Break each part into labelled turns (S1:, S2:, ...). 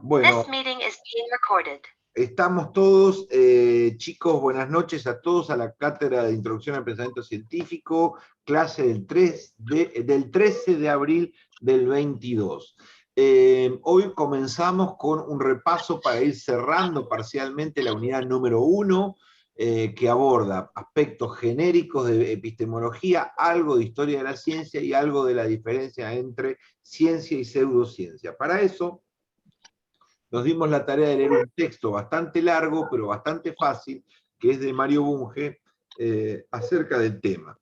S1: Bueno, estamos todos, chicos, buenas noches a todos a la Cátedra de Introducción al Pensamiento Científico, clase del 13 de abril del 22. Hoy comenzamos con un repaso para ir cerrando parcialmente la unidad número 1, que aborda aspectos genéricos de epistemología, algo de historia de la ciencia y algo de la diferencia entre ciencia y pseudociencia. Para eso nos dimos la tarea de leer un texto bastante largo, pero bastante fácil, que es de Mario Bunge, acerca del tema.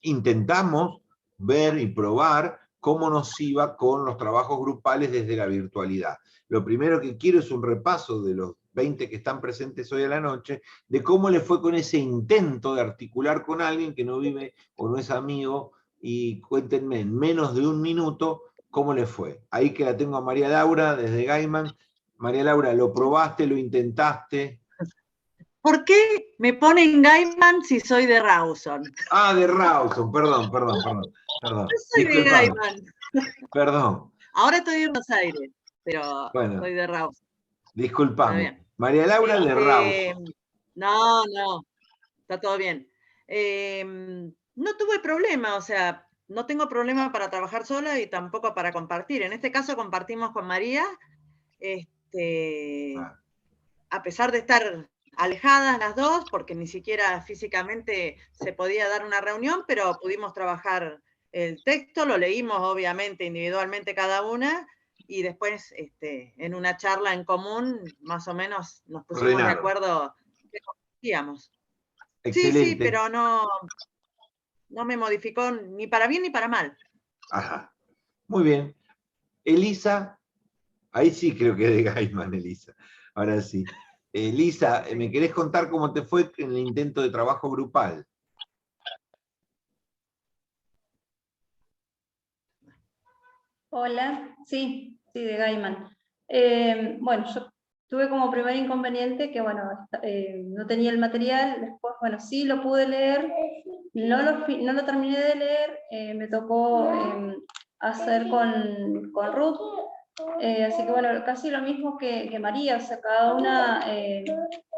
S1: Intentamos ver y probar cómo nos iba con los trabajos grupales desde la virtualidad. Lo primero que quiero es un repaso de los 20 que están presentes hoy a la noche, de cómo le fue con ese intento de articular con alguien que no vive o no es amigo, y cuéntenme en menos de un minuto cómo le fue. Ahí que la tengo a María Laura desde Gaiman. María Laura, ¿lo probaste, lo intentaste?
S2: ¿Por qué me ponen Gaiman si soy de Rawson?
S1: Ah, de Rawson, perdón.
S2: Yo soy de Gaiman.
S1: Perdón.
S2: Ahora estoy en Buenos Aires, pero
S1: bueno,
S2: soy de Rawson.
S1: Disculpame. María Laura de Rawson.
S2: No, está todo bien. No tuve problema, o sea, no tengo problema para trabajar sola y tampoco para compartir. En este caso compartimos con María, a pesar de estar alejadas las dos, porque ni siquiera físicamente se podía dar una reunión, pero pudimos trabajar el texto, lo leímos obviamente individualmente cada una, y después en una charla en común, más o menos nos pusimos de acuerdo qué compartíamos.
S1: Excelente.
S2: Sí, pero no me modificó ni para bien ni para mal.
S1: Ajá. Muy bien. Elisa, ahí sí creo que es de Gaiman, Elisa. Ahora sí. Elisa, ¿me querés contar cómo te fue en el intento de trabajo grupal?
S3: Hola, sí, de Gaiman. Bueno, yo tuve como primer inconveniente que, bueno, no tenía el material, después, bueno, sí lo pude leer, no lo terminé de leer, me tocó hacer con Ruth, así que, bueno, casi lo mismo que María, o sea, cada una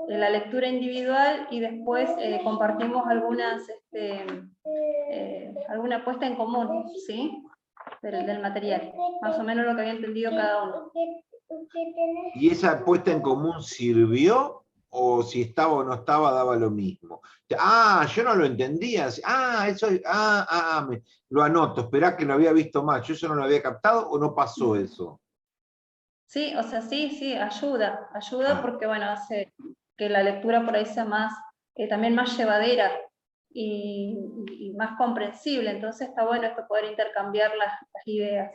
S3: la lectura individual y después compartimos alguna puesta en común, ¿sí? Del material, más o menos lo que había entendido cada uno.
S1: ¿Y esa puesta en común sirvió? ¿O si estaba o no estaba, daba lo mismo? Ah, yo no lo entendía. Eso, lo anoto, esperá que lo había visto mal. ¿Yo eso no lo había captado o no pasó eso?
S3: Sí, o sea, sí, ayuda porque, bueno, hace que la lectura por ahí sea más, también más llevadera y más comprensible. Entonces está bueno esto, poder intercambiar las ideas.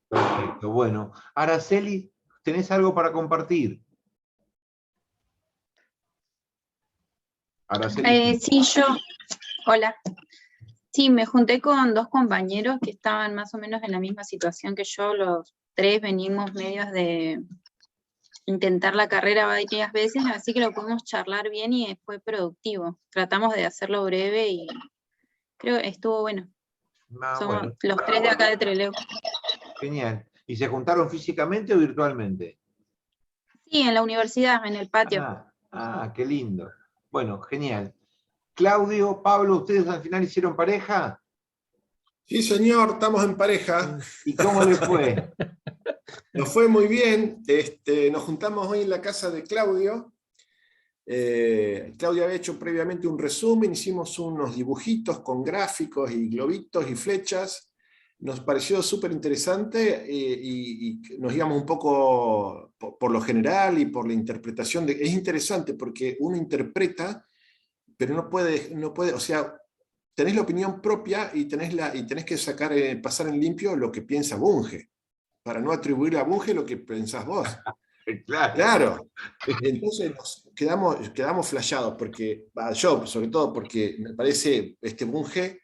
S1: Perfecto, bueno. Araceli, ¿tenés algo para compartir?
S4: Araceli. Sí, hola. Sí, me junté con dos compañeros que estaban más o menos en la misma situación que yo. Los tres venimos medios de intentar la carrera varias veces, así que lo pudimos charlar bien y fue productivo. Tratamos de hacerlo breve y creo que estuvo bueno. Somos los tres de acá de Trelew.
S1: Genial. ¿Y se juntaron físicamente o virtualmente?
S4: Sí, en la universidad, en el patio.
S1: Qué lindo. Bueno, genial. Claudio, Pablo, ¿ustedes al final hicieron pareja?
S5: Sí, señor, estamos en pareja.
S1: ¿Y cómo les fue?
S5: Nos fue muy bien. Nos juntamos hoy en la casa de Claudio. Claudio había hecho previamente un resumen, hicimos unos dibujitos con gráficos y globitos y flechas. Nos pareció súper interesante y nos íbamos un poco por lo general y por la interpretación. Es interesante porque uno interpreta, pero no puede, o sea, tenés la opinión propia y tenés que sacar, pasar en limpio lo que piensa Bunge, para no atribuirle a Bunge lo que pensás vos. Claro. Entonces nos quedamos flashados, porque, yo sobre todo, porque me parece Bunge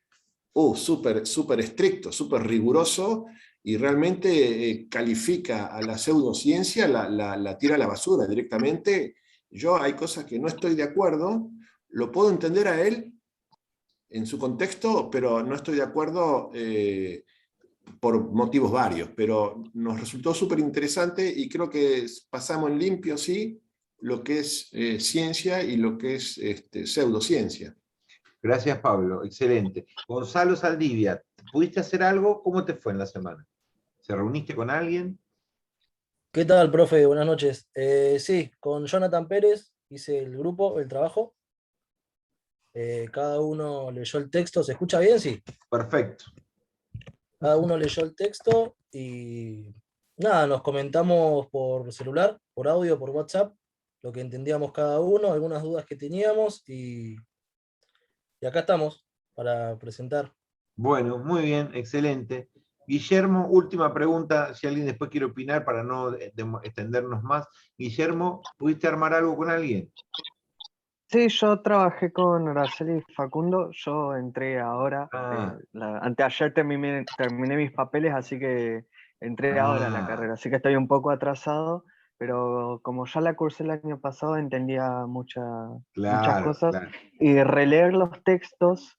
S5: súper estricto, súper riguroso, y realmente califica a la pseudociencia, la tira a la basura directamente. Yo hay cosas que no estoy de acuerdo, lo puedo entender a él en su contexto, pero no estoy de acuerdo por motivos varios, pero nos resultó súper interesante y creo que pasamos en limpio, sí, lo que es ciencia y lo que es pseudociencia.
S1: Gracias, Pablo. Excelente. Gonzalo Saldivia, ¿pudiste hacer algo? ¿Cómo te fue en la semana? ¿Se reuniste con alguien?
S6: ¿Qué tal, profe? Buenas noches. Sí, con Jonathan Pérez hice el grupo, el trabajo. Cada uno leyó el texto. ¿Se escucha bien? Sí.
S1: Perfecto.
S6: Cada uno leyó el texto y nada, nos comentamos por celular, por audio, por WhatsApp, lo que entendíamos cada uno, algunas dudas que teníamos y acá estamos para presentar.
S1: Bueno, muy bien, excelente. Guillermo, última pregunta, si alguien después quiere opinar para no extendernos más. Guillermo, ¿pudiste armar algo con alguien?
S7: Sí, yo trabajé con Araceli y Facundo, yo entré ahora,
S1: Ah,
S7: anteayer terminé mis papeles, así que entré ahora a la carrera, así que estoy un poco atrasado, pero como ya la cursé el año pasado, entendía muchas
S1: claro,
S7: cosas,
S1: claro.
S7: y releer los textos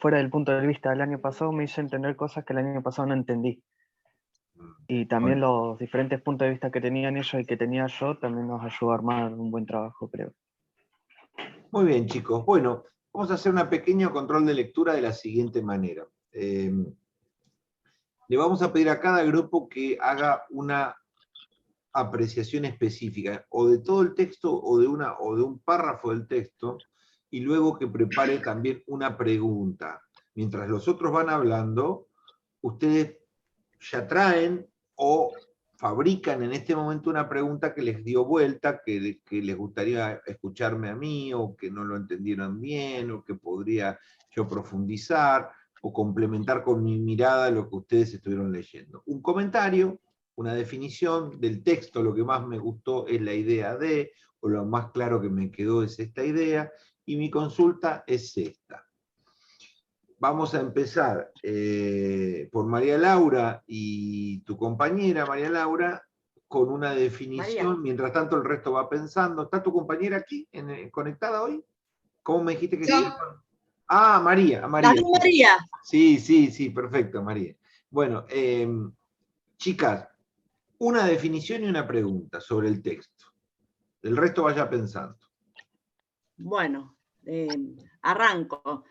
S7: fuera del punto de vista del año pasado me hizo entender cosas que el año pasado no entendí. Y también
S1: Bueno,
S7: los diferentes puntos de vista que tenían ellos y que tenía yo, también nos ayudó a armar un buen trabajo, creo.
S1: muy bien, chicos. Bueno, vamos a hacer un pequeño control de lectura de la siguiente manera. Le vamos a pedir a cada grupo que haga una apreciación específica, o de todo el texto, o de un párrafo del texto, y luego que prepare también una pregunta. Mientras los otros van hablando, ustedes ya traen o fabrican en este momento una pregunta que les dio vuelta, que les gustaría escucharme a mí, o que no lo entendieron bien, o que podría yo profundizar, o complementar con mi mirada lo que ustedes estuvieron leyendo. Un comentario, una definición del texto, lo que más me gustó es la idea de, o lo más claro que me quedó es esta idea, y mi consulta es esta. Vamos a empezar por María Laura y tu compañera, María Laura, con una definición.
S2: María.
S1: Mientras tanto el resto va pensando. ¿Está tu compañera aquí, conectada hoy? ¿Cómo me dijiste que se llama? Ah, María, María.
S2: David María.
S1: Sí, sí, sí, perfecto, María. Bueno, chicas, una definición y una pregunta sobre el texto. El resto vaya pensando.
S2: Bueno, arranco.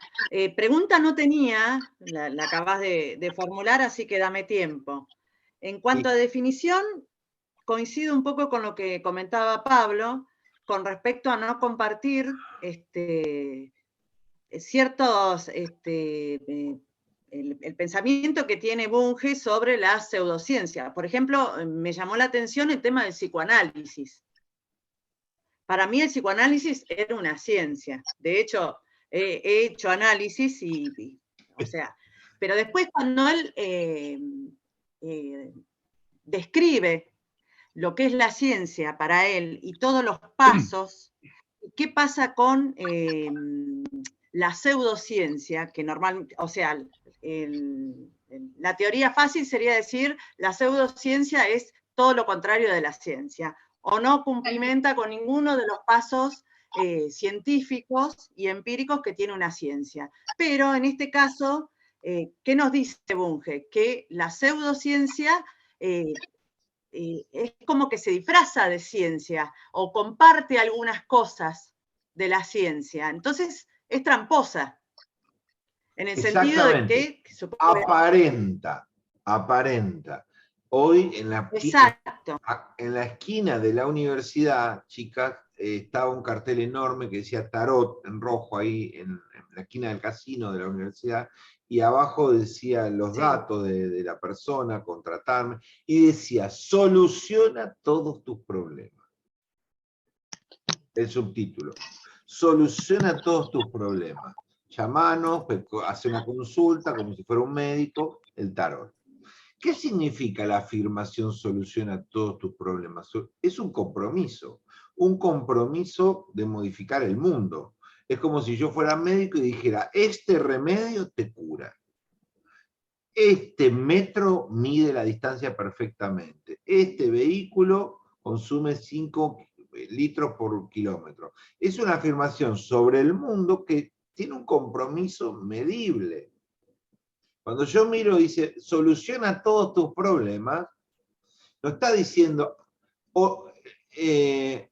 S2: Pregunta no tenía, la acabas de formular, así que dame tiempo. En cuanto a definición, coincido un poco con lo que comentaba Pablo, con respecto a no compartir ciertos, el pensamiento que tiene Bunge sobre la pseudociencia. Por ejemplo, me llamó la atención el tema del psicoanálisis. Para mí el psicoanálisis era una ciencia. De hecho, he hecho análisis o sea, pero después cuando él describe lo que es la ciencia para él y todos los pasos, ¿qué pasa con la pseudociencia? Que normalmente, o sea, la teoría fácil sería decir, la pseudociencia es todo lo contrario de la ciencia, o no cumplimenta con ninguno de los pasos científicos y empíricos que tiene una ciencia. Pero en este caso, ¿qué nos dice Bunge? Que la pseudociencia es como que se disfraza de ciencia o comparte algunas cosas de la ciencia. Entonces, es tramposa. En el sentido de que...
S1: Aparenta. Hoy en la esquina de la universidad, chicas, estaba un cartel enorme que decía Tarot en rojo ahí en la esquina del casino de la universidad, y abajo decía los datos de la persona, contratarme, y decía, soluciona todos tus problemas. El subtítulo, soluciona todos tus problemas. Llamanos, hace una consulta como si fuera un médico, el tarot. ¿Qué significa la afirmación soluciona todos tus problemas? Es un compromiso de modificar el mundo. Es como si yo fuera médico y dijera, este remedio te cura. Este metro mide la distancia perfectamente. Este vehículo consume 5 litros por kilómetro. Es una afirmación sobre el mundo que tiene un compromiso medible. Cuando yo miro, dice, soluciona todos tus problemas, no está diciendo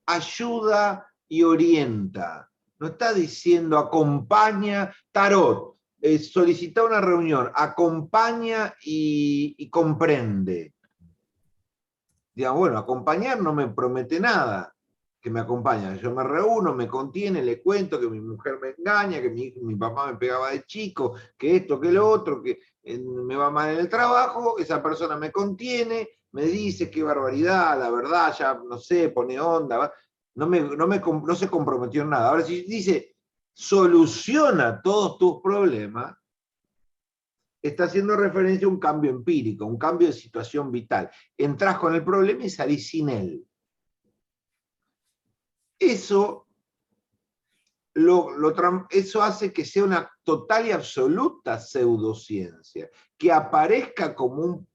S1: ayuda y orienta, no está diciendo acompaña, tarot, solicita una reunión, acompaña y comprende. Digamos, bueno, acompañar no me promete nada que me acompaña. Yo me reúno, me contiene, le cuento que mi mujer me engaña, que mi papá me pegaba de chico, que esto, que lo otro, que me va mal en el trabajo, esa persona me contiene, me dice qué barbaridad, la verdad, ya no sé, pone onda, no se comprometió en nada. Ahora, si dice, soluciona todos tus problemas, está haciendo referencia a un cambio empírico, un cambio de situación vital. Entrás con el problema y salís sin él. Eso hace que sea una total y absoluta pseudociencia, que aparezca como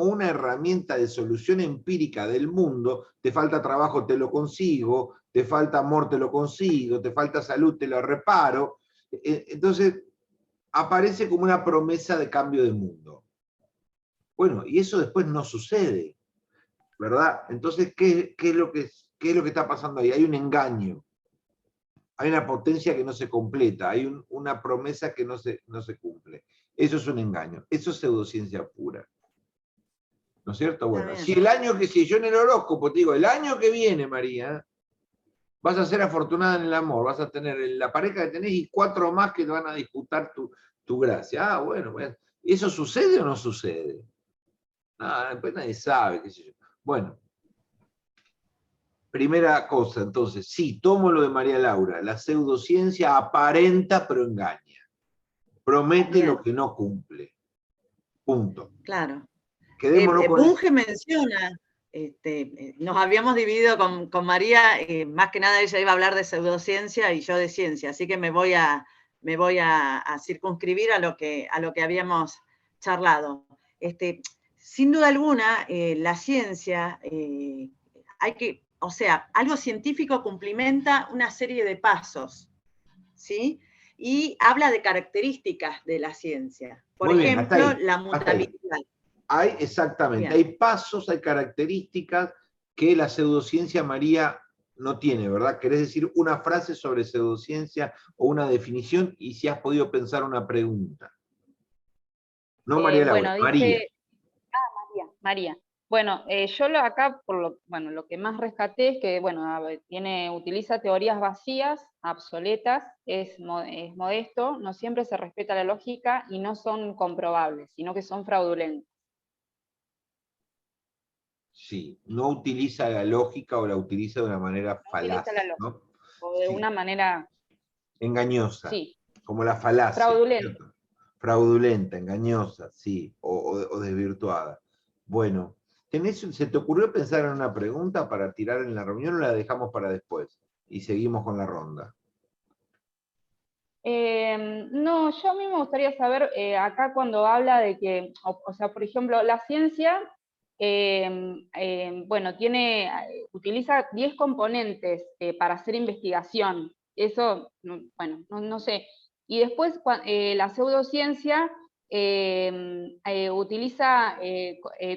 S1: una herramienta de solución empírica del mundo. Te falta trabajo, te lo consigo, te falta amor, te lo consigo, te falta salud, te lo reparo. Entonces, aparece como una promesa de cambio de mundo. Bueno, y eso después no sucede, ¿verdad? Entonces, ¿qué es lo que está pasando ahí? Hay un engaño. Hay una potencia que no se completa, hay una promesa que no se cumple. Eso es un engaño, eso es pseudociencia pura. ¿No es cierto? Bueno, si yo en el horóscopo te digo, el año que viene, María, vas a ser afortunada en el amor, vas a tener la pareja que tenés y 4 más que te van a disputar tu gracia. Ah, bueno, ¿eso sucede o no sucede? No, después nadie sabe, qué sé yo. Bueno. Primera cosa, entonces, sí, tomo lo de María Laura. La pseudociencia aparenta pero engaña. Promete lo que no cumple. Punto.
S2: Claro.
S1: Quedémonos con
S2: Bunge menciona, nos habíamos dividido con María, más que nada ella iba a hablar de pseudociencia y yo de ciencia, así que me voy a circunscribir a lo que habíamos charlado. Sin duda alguna, la ciencia, algo científico cumplimenta una serie de pasos, ¿sí? Y habla de características de la ciencia. Por ejemplo, la mutabilidad.
S1: Exactamente,
S2: Bien.
S1: hay pasos, hay características que la pseudociencia, María, no tiene, ¿verdad? ¿Querés decir una frase sobre pseudociencia o una definición? Y si has podido pensar una pregunta. No María Laura,
S4: bueno,
S1: María.
S4: María. Bueno, yo acá, lo que más rescaté es que, utiliza teorías vacías, obsoletas, es modesto, no siempre se respeta la lógica y no son comprobables, sino que son fraudulentas.
S1: Sí, no utiliza la lógica o la utiliza de una manera falaz, ¿no?
S4: O de una manera
S1: engañosa,
S4: sí,
S1: como la falacia.
S4: fraudulenta.
S1: Fraudulenta, engañosa, sí, o desvirtuada. Bueno, ¿se te ocurrió pensar en una pregunta para tirar en la reunión o la dejamos para después? Y seguimos con la ronda.
S4: No, yo a mí me gustaría saber, acá cuando habla de que, por ejemplo, la ciencia, utiliza 10 componentes para hacer investigación. Eso, no sé. Y después la pseudociencia utiliza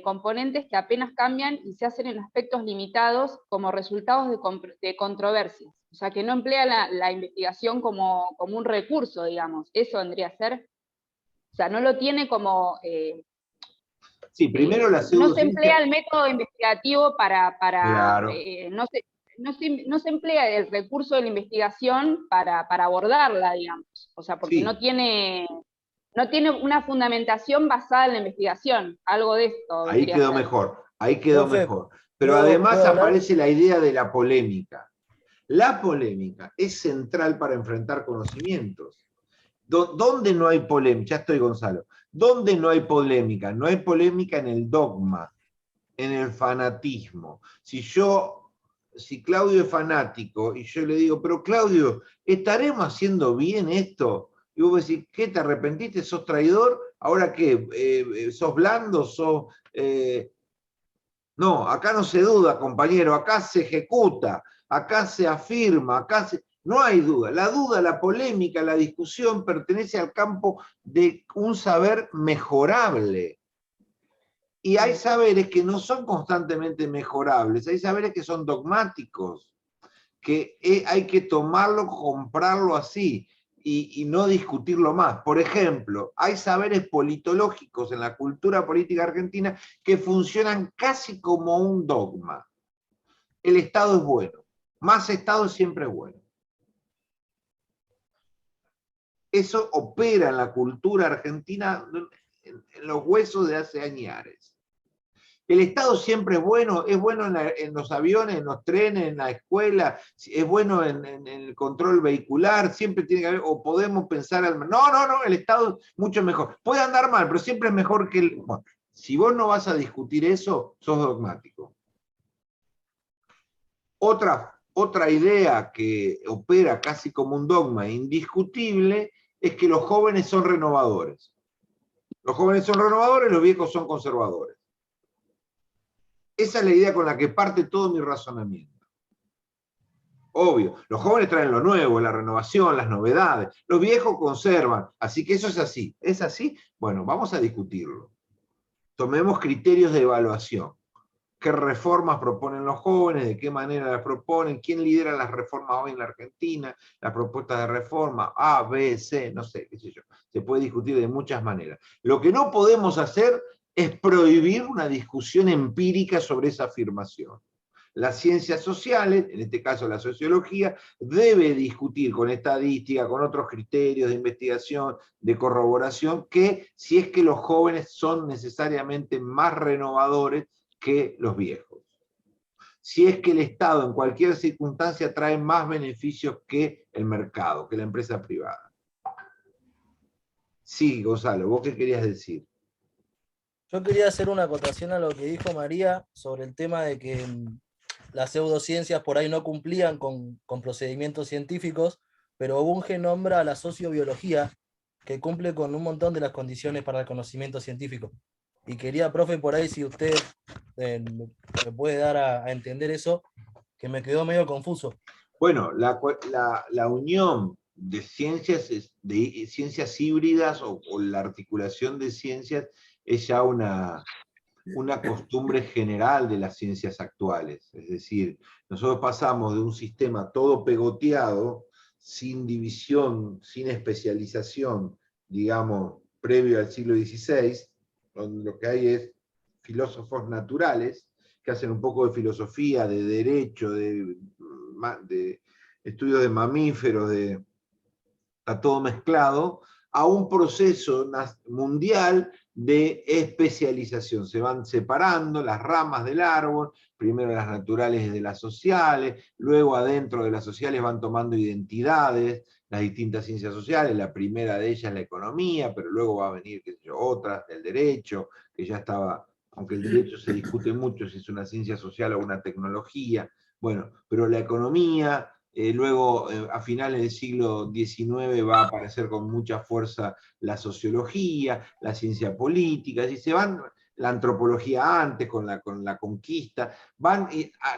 S4: componentes que apenas cambian y se hacen en aspectos limitados como resultados de controversias. O sea, que no emplea la investigación como un recurso, digamos. Eso vendría a ser. O sea, no lo tiene como...
S1: sí, primero la pseudociencia...
S4: No se emplea el método investigativo para
S1: claro.
S4: No se emplea el recurso de la investigación para abordarla, digamos. O sea, porque no tiene una fundamentación basada en la investigación. Algo de esto.
S1: Ahí quedó mejor, ahí quedó mejor. Pero además
S6: ¿puedo
S1: aparece la idea de la polémica. La polémica es central para enfrentar conocimientos. ¿Dónde no hay polémica? Ya estoy, Gonzalo. ¿Dónde no hay polémica? No hay polémica en el dogma, en el fanatismo. Si Claudio es fanático y yo le digo, pero Claudio, ¿estaremos haciendo bien esto? Y vos decís, ¿qué? ¿Te arrepentiste? ¿Sos traidor? ¿Ahora qué? ¿Sos blando? No, acá no se duda, compañero, acá se ejecuta, acá se afirma, No hay duda. La duda, la polémica, la discusión pertenece al campo de un saber mejorable. Y hay saberes que no son constantemente mejorables, hay saberes que son dogmáticos, que hay que tomarlo, comprarlo así y no discutirlo más. Por ejemplo, hay saberes politológicos en la cultura política argentina que funcionan casi como un dogma. El Estado es bueno, más Estado siempre es bueno. Eso opera en la cultura argentina en los huesos de hace añares. El Estado siempre es bueno en los aviones, en los trenes, en la escuela, es bueno en el control vehicular, siempre tiene que haber, o podemos pensar, no, el Estado es mucho mejor. Puede andar mal, pero siempre es mejor que el... Bueno, si vos no vas a discutir eso, sos dogmático. Otra idea que opera casi como un dogma indiscutible es que los jóvenes son renovadores. Los jóvenes son renovadores, los viejos son conservadores. Esa es la idea con la que parte todo mi razonamiento. Obvio, los jóvenes traen lo nuevo, la renovación, las novedades. Los viejos conservan. Así que eso es así. ¿Es así? Bueno, vamos a discutirlo. Tomemos criterios de evaluación. ¿Qué reformas proponen los jóvenes? ¿De qué manera las proponen? ¿Quién lidera las reformas hoy en la Argentina? Las propuestas de reforma, A, B, C, no sé, qué sé yo. Se puede discutir de muchas maneras. Lo que no podemos hacer es prohibir una discusión empírica sobre esa afirmación. Las ciencias sociales, en este caso la sociología, debe discutir con estadística, con otros criterios de investigación, de corroboración, que si es que los jóvenes son necesariamente más renovadores que los viejos. Si es que el Estado en cualquier circunstancia trae más beneficios que el mercado, que la empresa privada. Sí, Gonzalo, ¿vos qué querías decir?
S6: Yo quería hacer una acotación a lo que dijo María sobre el tema de que las pseudociencias por ahí no cumplían con procedimientos científicos, pero Bunge nombra a la sociobiología, que cumple con un montón de las condiciones para el conocimiento científico. Y quería, profe, por ahí si usted me puede dar a entender eso, que me quedó medio confuso.
S1: Bueno, la unión de ciencias híbridas o la articulación de ciencias es ya una costumbre general de las ciencias actuales. Es decir, nosotros pasamos de un sistema todo pegoteado, sin división, sin especialización, digamos, previo al siglo XVI, donde lo que hay es filósofos naturales, que hacen un poco de filosofía, de derecho, de estudios de mamíferos, está todo mezclado, a un proceso mundial de especialización. Se van separando las ramas del árbol, primero las naturales de las sociales, luego adentro de las sociales van tomando identidades, las distintas ciencias sociales, la primera de ellas la economía, pero luego va a venir, qué sé yo, otras, del derecho, que ya estaba, aunque el derecho se discute mucho si es una ciencia social o una tecnología, bueno, pero la economía, luego a finales del siglo XIX va a aparecer con mucha fuerza la sociología, la ciencia política, y se van, la antropología antes, con la conquista, van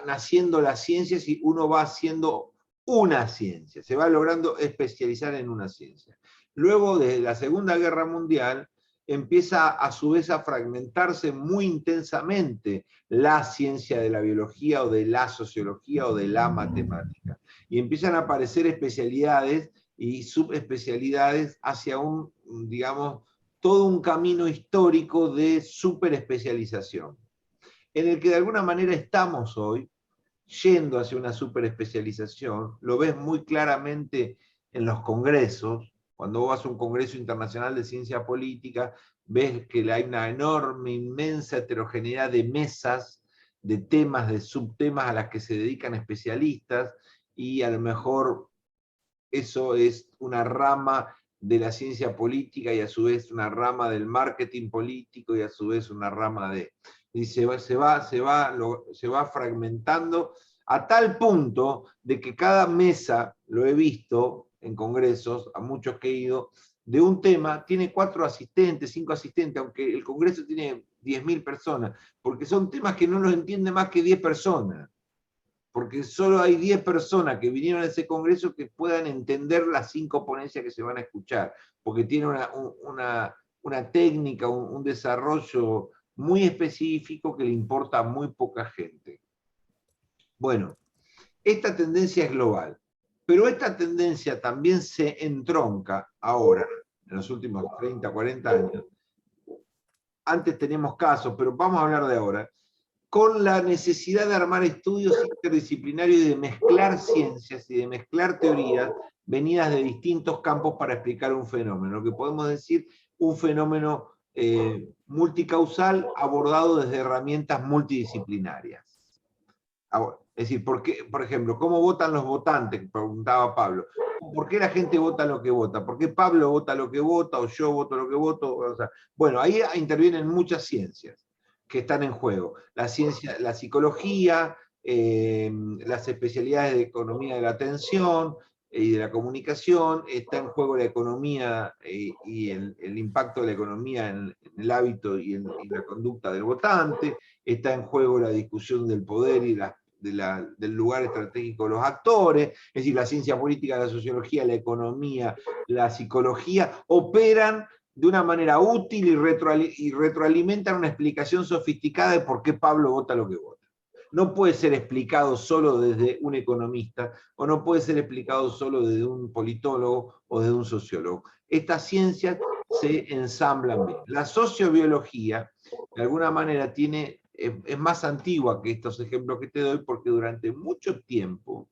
S1: naciendo las ciencias y uno va haciendo una ciencia, se va logrando especializar en una ciencia. Luego, desde la Segunda Guerra Mundial, empieza a su vez a fragmentarse muy intensamente la ciencia de la biología o de la sociología o de la matemática. Y empiezan a aparecer especialidades y subespecialidades hacia digamos, todo un camino histórico de superespecialización, en el que de alguna manera estamos hoy, yendo hacia una superespecialización. Lo ves muy claramente en los congresos. Cuando vos vas a un congreso internacional de ciencia política, ves que hay una enorme, inmensa heterogeneidad de mesas, de temas, de subtemas a las que se dedican especialistas, y a lo mejor eso es una rama de la ciencia política y a su vez una rama del marketing político y a su vez una rama de... Y se va fragmentando a tal punto de que cada mesa, lo he visto en congresos, a muchos que he ido, de un tema, tiene 4 asistentes, 5 asistentes, aunque el congreso tiene 10.000 personas, porque son temas que no los entiende más que 10 personas. porque solo hay 10 personas que vinieron a ese congreso que puedan entender las 5 ponencias que se van a escuchar, porque tiene una técnica, un desarrollo muy específico que le importa a muy poca gente. Bueno, esta tendencia es global, pero esta tendencia también se entronca ahora, en los últimos 30, 40 años. Antes teníamos casos, pero vamos a hablar de ahora, con la necesidad de armar estudios interdisciplinarios y de mezclar ciencias y de mezclar teorías venidas de distintos campos para explicar un fenómeno, lo que podemos decir un fenómeno multicausal abordado desde herramientas multidisciplinarias. Ahora, es decir, por ejemplo, ¿cómo votan los votantes? Preguntaba Pablo. ¿Por qué la gente vota lo que vota? ¿Por qué Pablo vota lo que vota o yo voto lo que voto? O sea, bueno, ahí intervienen muchas ciencias que están en juego. La ciencia, la psicología, las especialidades de economía de la atención y de la comunicación, está en juego la economía y el impacto de la economía en el hábito y en la conducta del votante, está en juego la discusión del poder y del lugar estratégico de los actores, es decir, la ciencia política, la sociología, la economía, la psicología, operan de una manera útil y retroalimentan una explicación sofisticada de por qué Pablo vota lo que vota. No puede ser explicado solo desde un economista, o no puede ser explicado solo desde un politólogo o desde un sociólogo. Estas ciencias se ensamblan bien. La sociobiología, de alguna manera, es más antigua que estos ejemplos que te doy, porque durante mucho tiempo,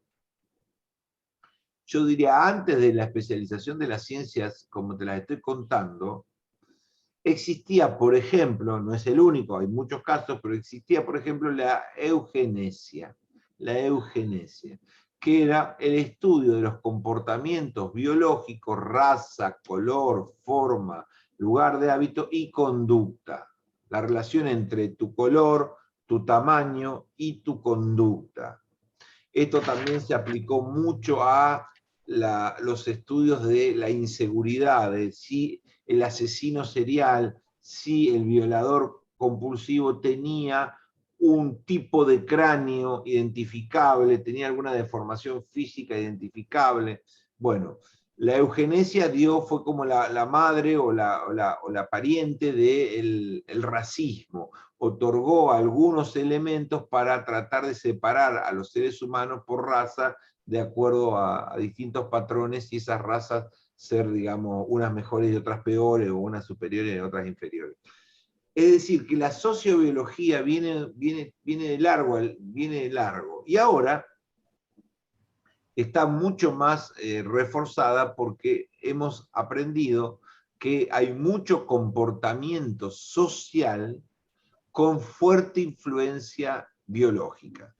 S1: yo diría antes de la especialización de las ciencias, como te las estoy contando, existía, por ejemplo, no es el único, hay muchos casos, pero existía, por ejemplo, la eugenesia, que era el estudio de los comportamientos biológicos, raza, color, forma, lugar de hábito y conducta. La relación entre tu color, tu tamaño y tu conducta. Esto también se aplicó mucho a los estudios de la inseguridad, de si el asesino serial, si el violador compulsivo tenía un tipo de cráneo identificable, tenía alguna deformación física identificable. Bueno, la eugenesia fue como la madre o la pariente del racismo. Otorgó algunos elementos para tratar de separar a los seres humanos por raza de acuerdo a distintos patrones y esas razas ser, digamos, unas mejores y otras peores, o unas superiores y otras inferiores. Es decir, que la sociobiología viene de largo. Y ahora está mucho más reforzada porque hemos aprendido que hay mucho comportamiento social con fuerte influencia biológica.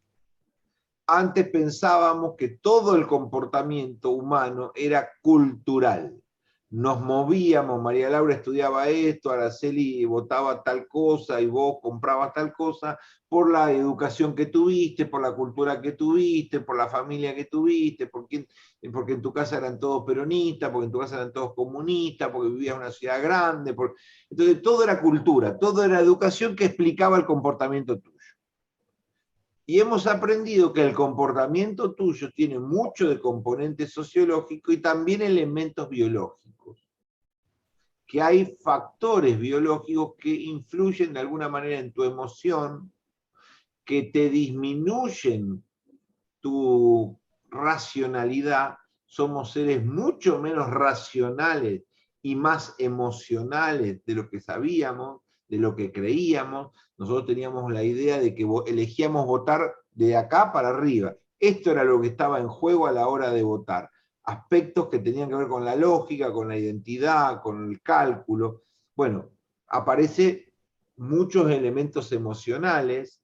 S1: Antes pensábamos que todo el comportamiento humano era cultural. Nos movíamos, María Laura estudiaba esto, Araceli votaba tal cosa y vos comprabas tal cosa, por la educación que tuviste, por la cultura que tuviste, por la familia que tuviste, porque en tu casa eran todos peronistas, porque en tu casa eran todos comunistas, porque vivías en una ciudad grande. Entonces todo era cultura, todo era educación que explicaba el comportamiento tuyo. Y hemos aprendido que el comportamiento tuyo tiene mucho de componente sociológico y también elementos biológicos. Que hay factores biológicos que influyen de alguna manera en tu emoción, que te disminuyen tu racionalidad. Somos seres mucho menos racionales y más emocionales de lo que sabíamos, de lo que creíamos. Nosotros teníamos la idea de que elegíamos votar de acá para arriba. Esto era lo que estaba en juego a la hora de votar. Aspectos que tenían que ver con la lógica, con la identidad, con el cálculo. Bueno, aparecen muchos elementos emocionales.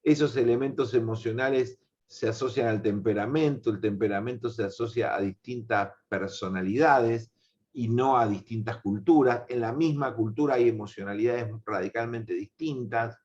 S1: Esos elementos emocionales se asocian al temperamento, el temperamento se asocia a distintas personalidades y no a distintas culturas. En la misma cultura hay emocionalidades radicalmente distintas.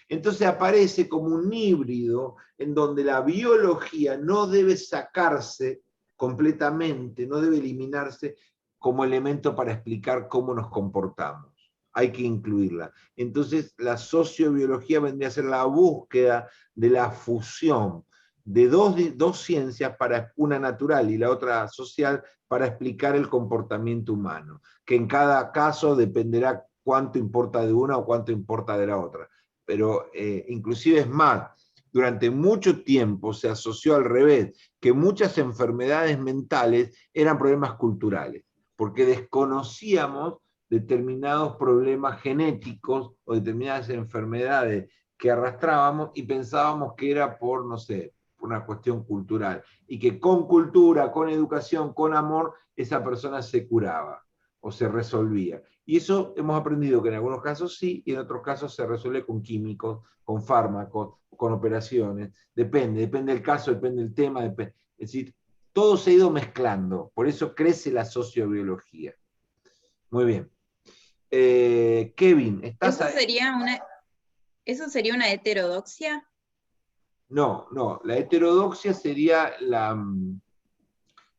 S1: Entonces aparece como un híbrido en donde la biología no debe sacarse completamente, no debe eliminarse como elemento para explicar cómo nos comportamos. Hay que incluirla. Entonces la sociobiología vendría a ser la búsqueda de la fusión de dos ciencias, una natural y la otra social, para explicar el comportamiento humano, que en cada caso dependerá cuánto importa de una o cuánto importa de la otra. Pero inclusive es más, durante mucho tiempo se asoció al revés, que muchas enfermedades mentales eran problemas culturales, porque desconocíamos determinados problemas genéticos o determinadas enfermedades que arrastrábamos y pensábamos que era por, no sé, por una cuestión cultural, y que con cultura, con educación, con amor, esa persona se curaba o se resolvía. Y eso hemos aprendido que en algunos casos sí, y en otros casos se resuelve con químicos, con fármacos, con operaciones. Depende del caso, depende del tema. Es decir, todo se ha ido mezclando. Por eso crece la sociobiología. Muy bien. Kevin, ¿estás
S4: ¿Eso
S1: ahí?
S4: sería una heterodoxia?
S1: No, la heterodoxia sería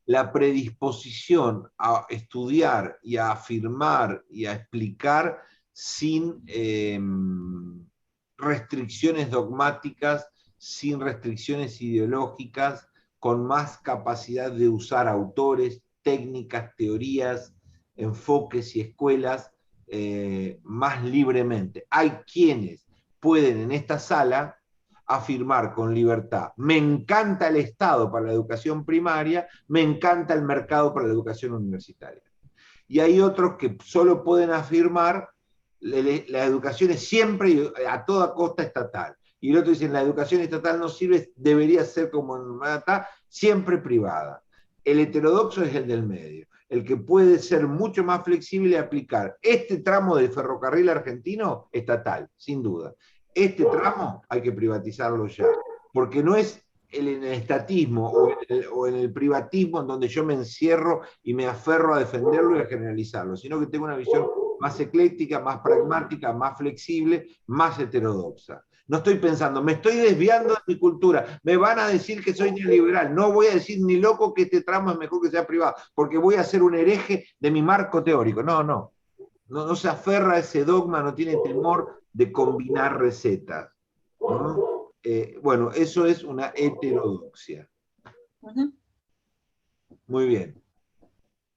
S1: la predisposición a estudiar y a afirmar y a explicar sin restricciones dogmáticas, sin restricciones ideológicas, con más capacidad de usar autores, técnicas, teorías, enfoques y escuelas más libremente. Hay quienes pueden en esta sala afirmar con libertad: me encanta el Estado para la educación primaria, me encanta el mercado para la educación universitaria. Y hay otros que solo pueden afirmar: la educación es siempre y a toda costa estatal. Y el otro dice: la educación estatal no sirve, debería ser como en Manhattan, siempre privada. El heterodoxo es el del medio, el que puede ser mucho más flexible y aplicar este tramo del ferrocarril argentino estatal, sin duda. Este tramo hay que privatizarlo ya, porque no es en el estatismo o en el privatismo en donde yo me encierro y me aferro a defenderlo y a generalizarlo, sino que tengo una visión más ecléctica, más pragmática, más flexible, más heterodoxa. No estoy pensando, me estoy desviando de mi cultura, me van a decir que soy neoliberal, no voy a decir ni loco que este tramo es mejor que sea privado, porque voy a ser un hereje de mi marco teórico. No se aferra a ese dogma, no tiene temor de combinar recetas, ¿no? Bueno, eso es una heterodoxia. Muy bien.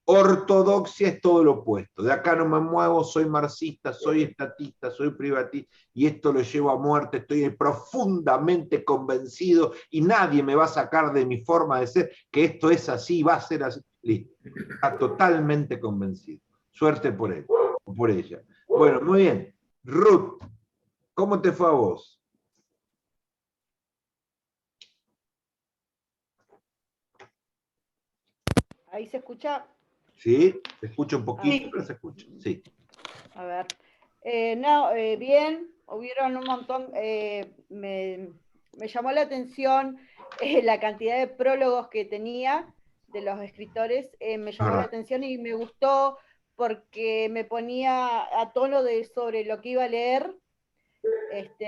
S1: Ortodoxia es todo lo opuesto. De acá no me muevo, soy marxista, soy estatista, soy privatista, y esto lo llevo a muerte, estoy profundamente convencido y nadie me va a sacar de mi forma de ser, que esto es así, va a ser así. Listo. Está totalmente convencido. Suerte por él o por ella. Bueno, muy bien. Ruth, ¿cómo te fue a vos?
S8: ¿Ahí se escucha?
S1: Sí, se escucha un poquito,
S2: Sí.
S1: pero se escucha. Sí.
S8: A ver. Bien, hubieron un montón, me llamó la atención la cantidad de prólogos que tenía de los escritores, me llamó la atención y me gustó porque me ponía a tono sobre lo que iba a leer,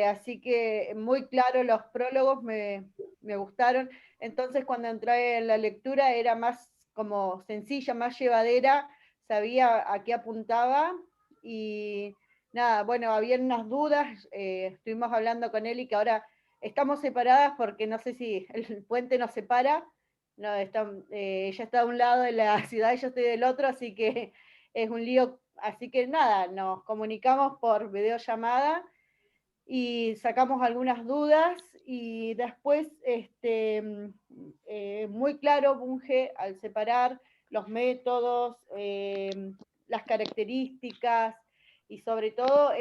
S8: así que muy claro los prólogos me gustaron. Entonces cuando entré en la lectura era más como sencilla, más llevadera, sabía a qué apuntaba y nada, bueno, había unas dudas, estuvimos hablando con él y que ahora estamos separadas porque no sé si el puente nos separa, no, ella está de un lado de la ciudad y yo estoy del otro, así que es un lío, así que nada, nos comunicamos por videollamada y sacamos algunas dudas y después muy claro Bunge al separar los métodos, las características y sobre todo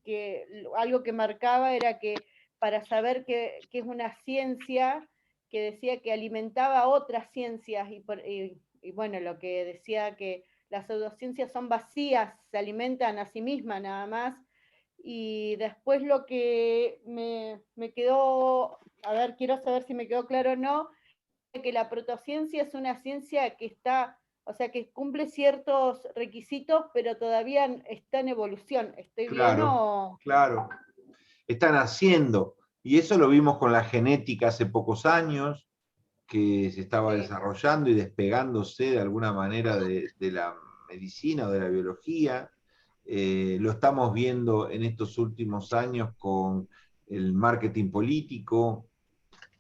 S8: que algo que marcaba era que para saber que es una ciencia, que decía que alimentaba otras ciencias y bueno, lo que decía que las pseudociencias son vacías, se alimentan a sí mismas nada más. Y después lo que me quedó, a ver, quiero saber si me quedó claro o no, que la protociencia es una ciencia que está, o sea, que cumple ciertos requisitos, pero todavía está en evolución. ¿Estoy bien o...?
S1: Claro. Están haciendo, y eso lo vimos con la genética hace pocos años, que se estaba desarrollando y despegándose de alguna manera de la medicina o de la biología. Lo estamos viendo en estos últimos años con el marketing político,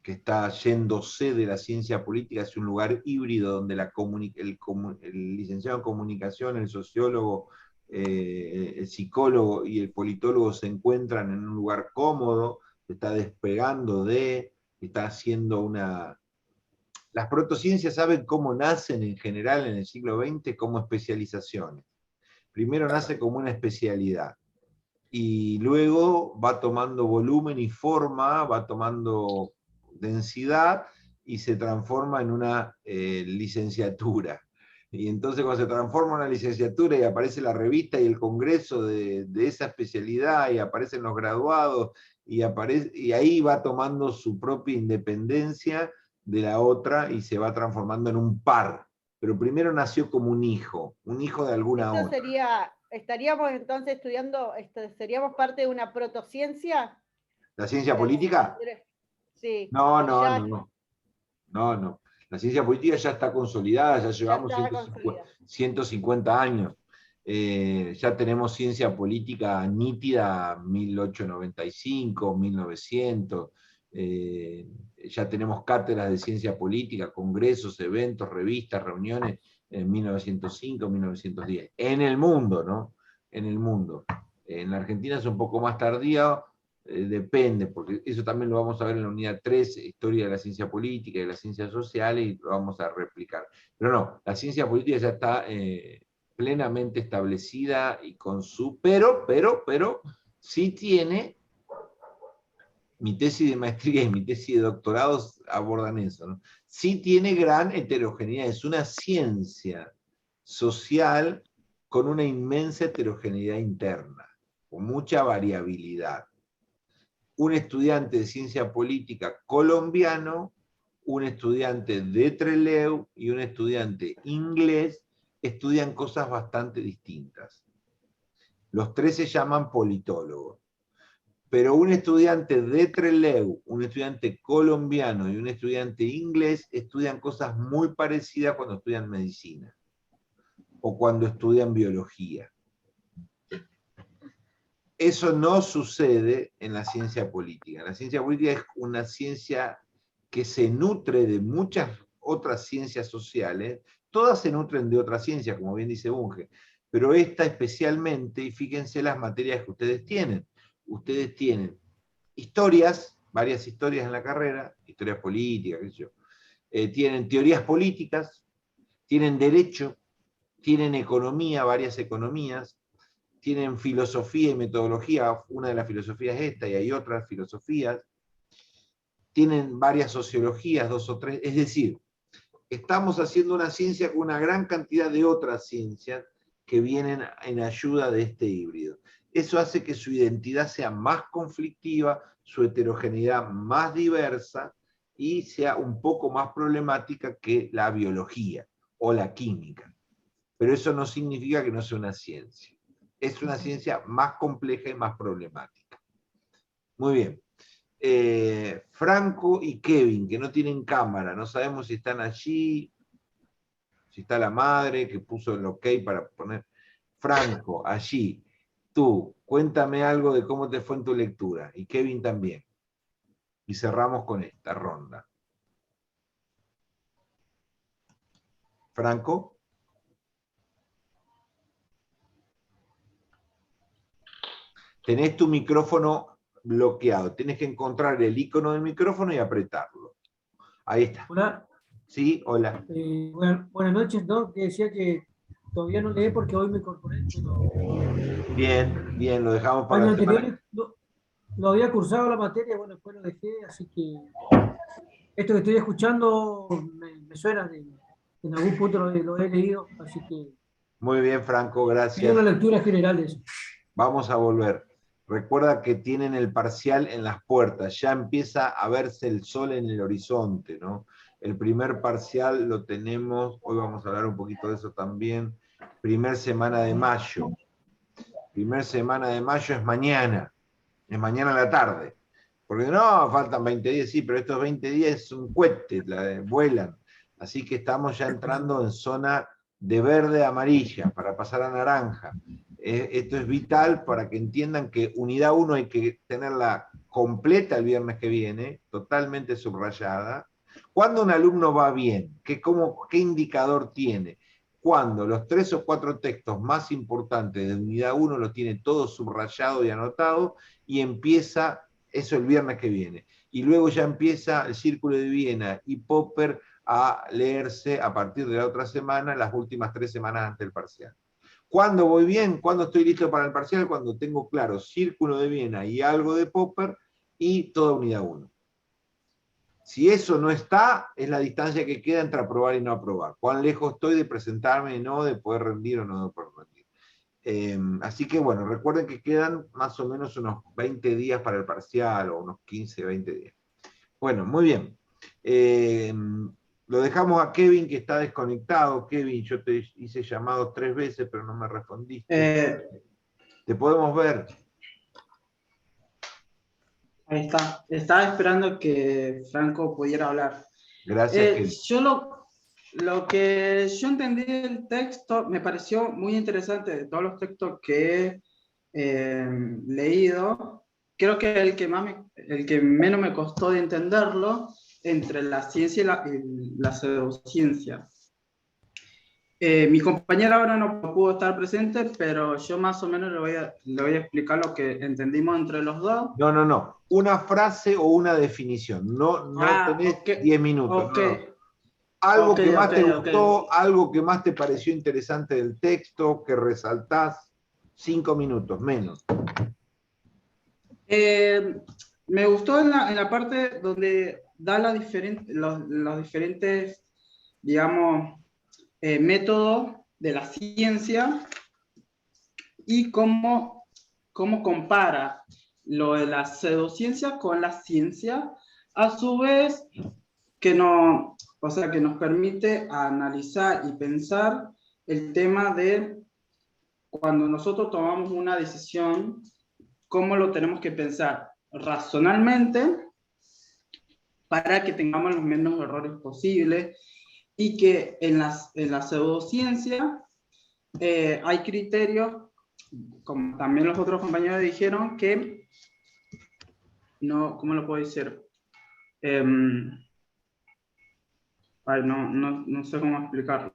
S1: que está yéndose de la ciencia política hacia un lugar híbrido donde el licenciado en comunicación, el sociólogo, el psicólogo y el politólogo se encuentran en un lugar cómodo, se está despegando está haciendo una... Las protociencias saben cómo nacen en general en el siglo XX como especializaciones. Primero nace como una especialidad, y luego va tomando volumen y forma, va tomando densidad, y se transforma en una licenciatura. Y entonces cuando se transforma en una licenciatura y aparece la revista y el congreso de esa especialidad, y aparecen los graduados, y ahí va tomando su propia independencia de la otra, y se va transformando en un par. Pero primero nació como un hijo de alguna
S8: Eso
S1: otra.
S8: sería, estaríamos entonces estudiando, seríamos parte de una protociencia.
S1: ¿La ciencia política?
S8: Sí.
S1: No,
S8: o ya-
S1: no. La ciencia política ya está consolidada, ya llevamos
S8: está consolidada.
S1: 150 años. Ya tenemos ciencia política nítida 1895, 1900. Ya tenemos cátedras de ciencia política, congresos, eventos, revistas, reuniones en 1905, 1910. En el mundo, ¿no? En el mundo. En la Argentina es un poco más tardía. Depende, porque eso también lo vamos a ver en la unidad 3, Historia de la Ciencia Política y de las Ciencias Sociales, y lo vamos a replicar. Pero no, la ciencia política ya está plenamente establecida y con su... Pero, sí tiene, mi tesis de maestría y mi tesis de doctorado abordan eso, ¿no? Sí tiene gran heterogeneidad, es una ciencia social con una inmensa heterogeneidad interna, con mucha variabilidad. Un estudiante de ciencia política colombiano, un estudiante de Trelew y un estudiante inglés estudian cosas bastante distintas. Los tres se llaman politólogos. Pero un estudiante de Trelew, un estudiante colombiano y un estudiante inglés estudian cosas muy parecidas cuando estudian medicina o cuando estudian biología. Eso no sucede en la ciencia política. La ciencia política es una ciencia que se nutre de muchas otras ciencias sociales, todas se nutren de otras ciencias, como bien dice Bunge, pero esta especialmente, y fíjense las materias que ustedes tienen. Ustedes tienen historias, varias historias en la carrera, historias políticas, qué sé yo. Tienen teorías políticas, tienen derecho, tienen economía, varias economías, tienen filosofía y metodología, una de las filosofías es esta y hay otras filosofías, tienen varias sociologías, 2 o 3, es decir, estamos haciendo una ciencia con una gran cantidad de otras ciencias que vienen en ayuda de este híbrido. Eso hace que su identidad sea más conflictiva, su heterogeneidad más diversa y sea un poco más problemática que la biología o la química. Pero eso no significa que no sea una ciencia. Es una ciencia más compleja y más problemática. Muy bien. Franco y Kevin, que no tienen cámara, no sabemos si están allí, si está la madre que puso el ok para poner. Franco, allí, tú, cuéntame algo de cómo te fue en tu lectura, y Kevin también. Y cerramos con esta ronda. Franco. Tenés tu micrófono bloqueado. Tienes que encontrar el icono del micrófono y apretarlo. Ahí está.
S9: Hola.
S1: Sí, hola.
S9: Buenas noches, ¿no? Que decía que todavía no leí porque hoy me incorporé. Pero...
S1: Bien, lo dejamos para la semana.
S9: Lo había cursado la materia, bueno, después lo dejé, así que esto que estoy escuchando me suena, en algún punto lo he leído, así que...
S1: Muy bien, Franco, gracias.
S9: Tengo una lectura general de eso.
S1: Vamos a volver. Recuerda que tienen el parcial en las puertas, ya empieza a verse el sol en el horizonte, ¿no? El primer parcial lo tenemos, hoy vamos a hablar un poquito de eso también, primer semana de mayo. Primer semana de mayo es mañana a la tarde. Porque no, faltan 20 días, sí, pero estos 20 días es un cohete, vuelan. Así que estamos ya entrando en zona de verde a amarilla, para pasar a naranja. Esto es vital para que entiendan que unidad 1 hay que tenerla completa el viernes que viene, totalmente subrayada. ¿Cuándo un alumno va bien? ¿Qué indicador tiene? Cuando los 3 o 4 textos más importantes de unidad 1 lo tiene todo subrayado y anotado, y empieza eso el viernes que viene. Y luego ya empieza el Círculo de Viena y Popper a leerse a partir de la otra semana, las últimas 3 semanas antes del parcial. ¿Cuándo voy bien? ¿Cuándo estoy listo para el parcial? Cuando tengo claro Círculo de Viena y algo de Popper y toda unidad 1. Si eso no está, es la distancia que queda entre aprobar y no aprobar. ¿Cuán lejos estoy de presentarme y no, de poder rendir o no de poder rendir? Así que bueno, recuerden que quedan más o menos unos 20 días para el parcial, o unos 15, 20 días. Bueno, muy bien. Lo dejamos a Kevin, que está desconectado. Kevin, yo te hice llamados 3 veces, pero no me respondiste. Te podemos ver.
S10: Ahí está. Estaba esperando que Franco pudiera hablar.
S1: Gracias, Kevin.
S10: Lo que yo entendí del texto me pareció muy interesante. De todos los textos que he leído, creo que el que menos me costó de entenderlo, entre la ciencia y la pseudociencia. Mi compañera ahora no pudo estar presente, pero yo más o menos le voy a explicar lo que entendimos entre los dos.
S1: No. Una frase o una definición. No tenés 10 minutos.
S10: Okay.
S1: No. Algo que más te gustó, algo que más te pareció interesante del texto, que resaltás, 5 minutos, menos.
S10: Me gustó en la parte donde da los diferentes, digamos, métodos de la ciencia y cómo compara lo de la pseudociencia con la ciencia, a su vez que nos permite analizar y pensar el tema de cuando nosotros tomamos una decisión, cómo lo tenemos que pensar racionalmente para que tengamos los menos errores posibles, y que en la pseudociencia hay criterios, como también los otros compañeros dijeron, que no, ¿cómo lo puedo decir? No sé cómo explicarlo.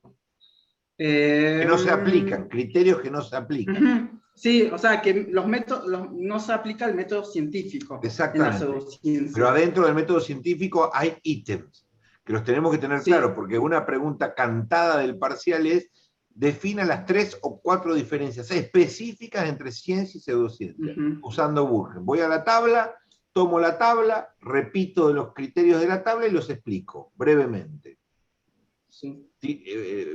S1: Que no se aplican, criterios que no se aplican.
S10: Sí, o sea, que los métodos, no se aplica el método científico.
S1: Exactamente.
S10: En la pseudociencia.
S1: Pero adentro del método científico hay ítems que los tenemos que tener claros, porque una pregunta cantada del parcial es: defina las 3 o 4 diferencias específicas entre ciencia y pseudociencia, usando Burgen. Voy a la tabla, tomo la tabla, repito los criterios de la tabla y los explico brevemente.
S10: Sí.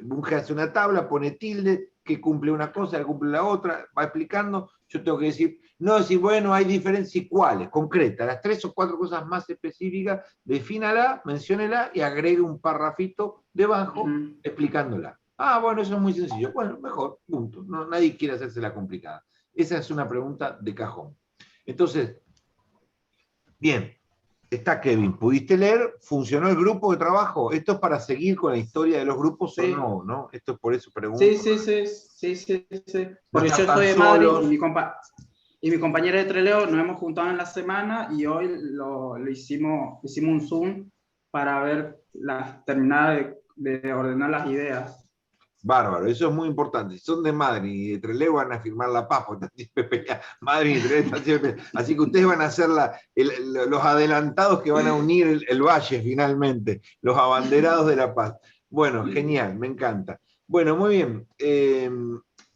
S1: Burgen hace una tabla, pone tilde, que cumple una cosa, que cumple la otra, va explicando. Yo tengo que decir, no decir, bueno, hay diferencias, ¿cuáles? Concretas, las 3 o 4 cosas más específicas, defínala, menciónela y agregue un parrafito debajo explicándola. Ah, bueno, eso es muy sencillo. Bueno, mejor, punto. No, nadie quiere hacerse la complicada. Esa es una pregunta de cajón. Entonces, bien, está Kevin. ¿Pudiste leer? ¿Funcionó el grupo de trabajo? ¿Esto es para seguir con la historia de los grupos o no? Esto es por eso pregunto.
S10: Sí. Porque yo soy de Madrid y mi compañera de Treleo nos hemos juntado en la semana y hoy lo hicimos un Zoom para ver terminar de ordenar las ideas.
S1: Bárbaro, eso es muy importante. Si son de Madrid y de Trelew van a firmar la paz, porque están siempre peleados. Madrid y Trelew están siempre peleados. Así que ustedes van a ser los adelantados que van a unir el valle finalmente, los abanderados de la paz. Bueno, genial, me encanta. Bueno, muy bien.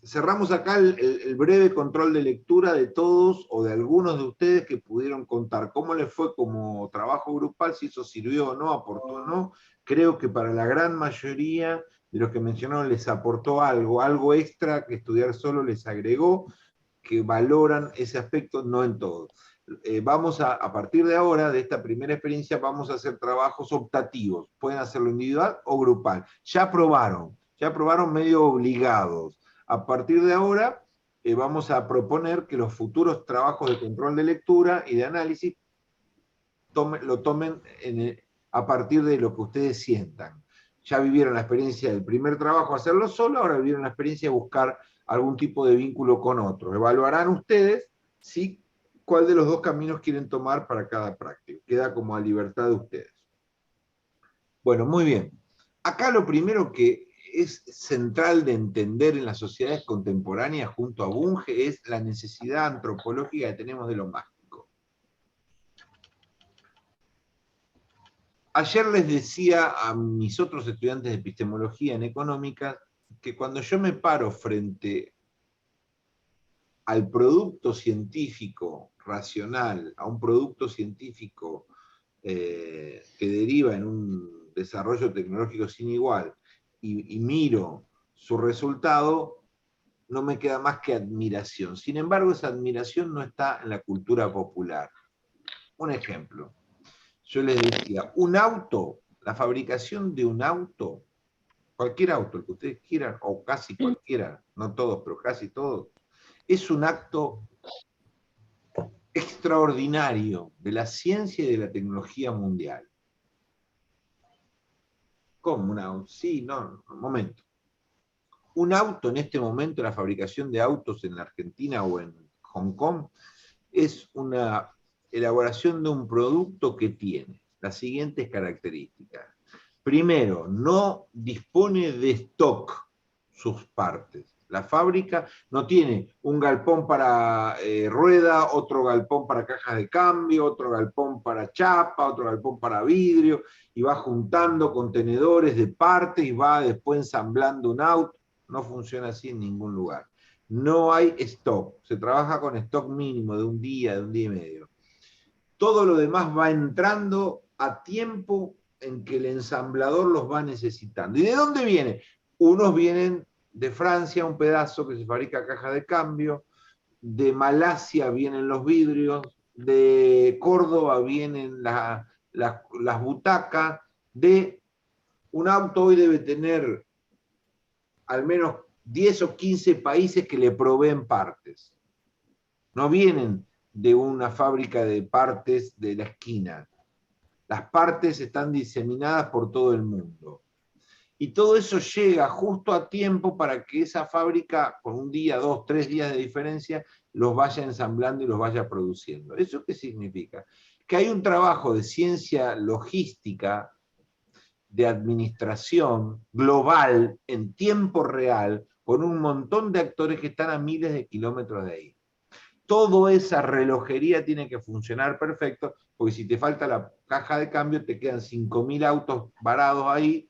S1: Cerramos acá el breve control de lectura de todos o de algunos de ustedes que pudieron contar cómo les fue como trabajo grupal, si eso sirvió o no, aportó o no. Creo que para la gran mayoría de los que mencionaron les aportó algo extra que estudiar solo les agregó, que valoran ese aspecto, no en todos. Vamos a partir de ahora, de esta primera experiencia, vamos a hacer trabajos optativos. Pueden hacerlo individual o grupal. Ya probaron medio obligados. A partir de ahora, vamos a proponer que los futuros trabajos de control de lectura y de análisis lo tomen a partir de lo que ustedes sientan. Ya vivieron la experiencia del primer trabajo, hacerlo solo, ahora vivieron la experiencia de buscar algún tipo de vínculo con otro. Evaluarán ustedes si cuál de los dos caminos quieren tomar para cada práctica. Queda como a libertad de ustedes. Bueno, muy bien. Acá lo primero que es central de entender en las sociedades contemporáneas junto a Bunge es la necesidad antropológica que tenemos de lo mágico. Ayer les decía a mis otros estudiantes de epistemología en económica que cuando yo me paro frente al producto científico racional, a un producto científico que deriva en un desarrollo tecnológico sin igual, y miro su resultado, no me queda más que admiración. Sin embargo, esa admiración no está en la cultura popular. Un ejemplo. Yo les decía, un auto, la fabricación de un auto, cualquier auto, el que ustedes quieran, o casi cualquiera, no todos, pero casi todos, es un acto extraordinario de la ciencia y de la tecnología mundial. ¿Cómo un auto? Sí, no, un momento. Un auto en este momento, la fabricación de autos en la Argentina o en Hong Kong, es una elaboración de un producto que tiene las siguientes características. Primero, no dispone de stock sus partes. La fábrica no tiene un galpón para rueda, otro galpón para cajas de cambio, otro galpón para chapa, otro galpón para vidrio, y va juntando contenedores de partes y va después ensamblando un auto. No funciona así en ningún lugar. No hay stock. Se trabaja con stock mínimo de un día y medio. Todo lo demás va entrando a tiempo en que el ensamblador los va necesitando. ¿Y de dónde viene? Unos vienen de Francia, un pedazo que se fabrica caja de cambio, de Malasia vienen los vidrios, de Córdoba vienen las butacas, de un auto hoy debe tener al menos 10 o 15 países que le proveen partes. No vienen de una fábrica de partes de la esquina. Las partes están diseminadas por todo el mundo. Y todo eso llega justo a tiempo para que esa fábrica, con un día, 2, 3 días de diferencia, los vaya ensamblando y los vaya produciendo. ¿Eso qué significa? Que hay un trabajo de ciencia logística, de administración global, en tiempo real, con un montón de actores que están a miles de kilómetros de ahí. Toda esa relojería tiene que funcionar perfecto, porque si te falta la caja de cambio, te quedan 5.000 autos varados ahí,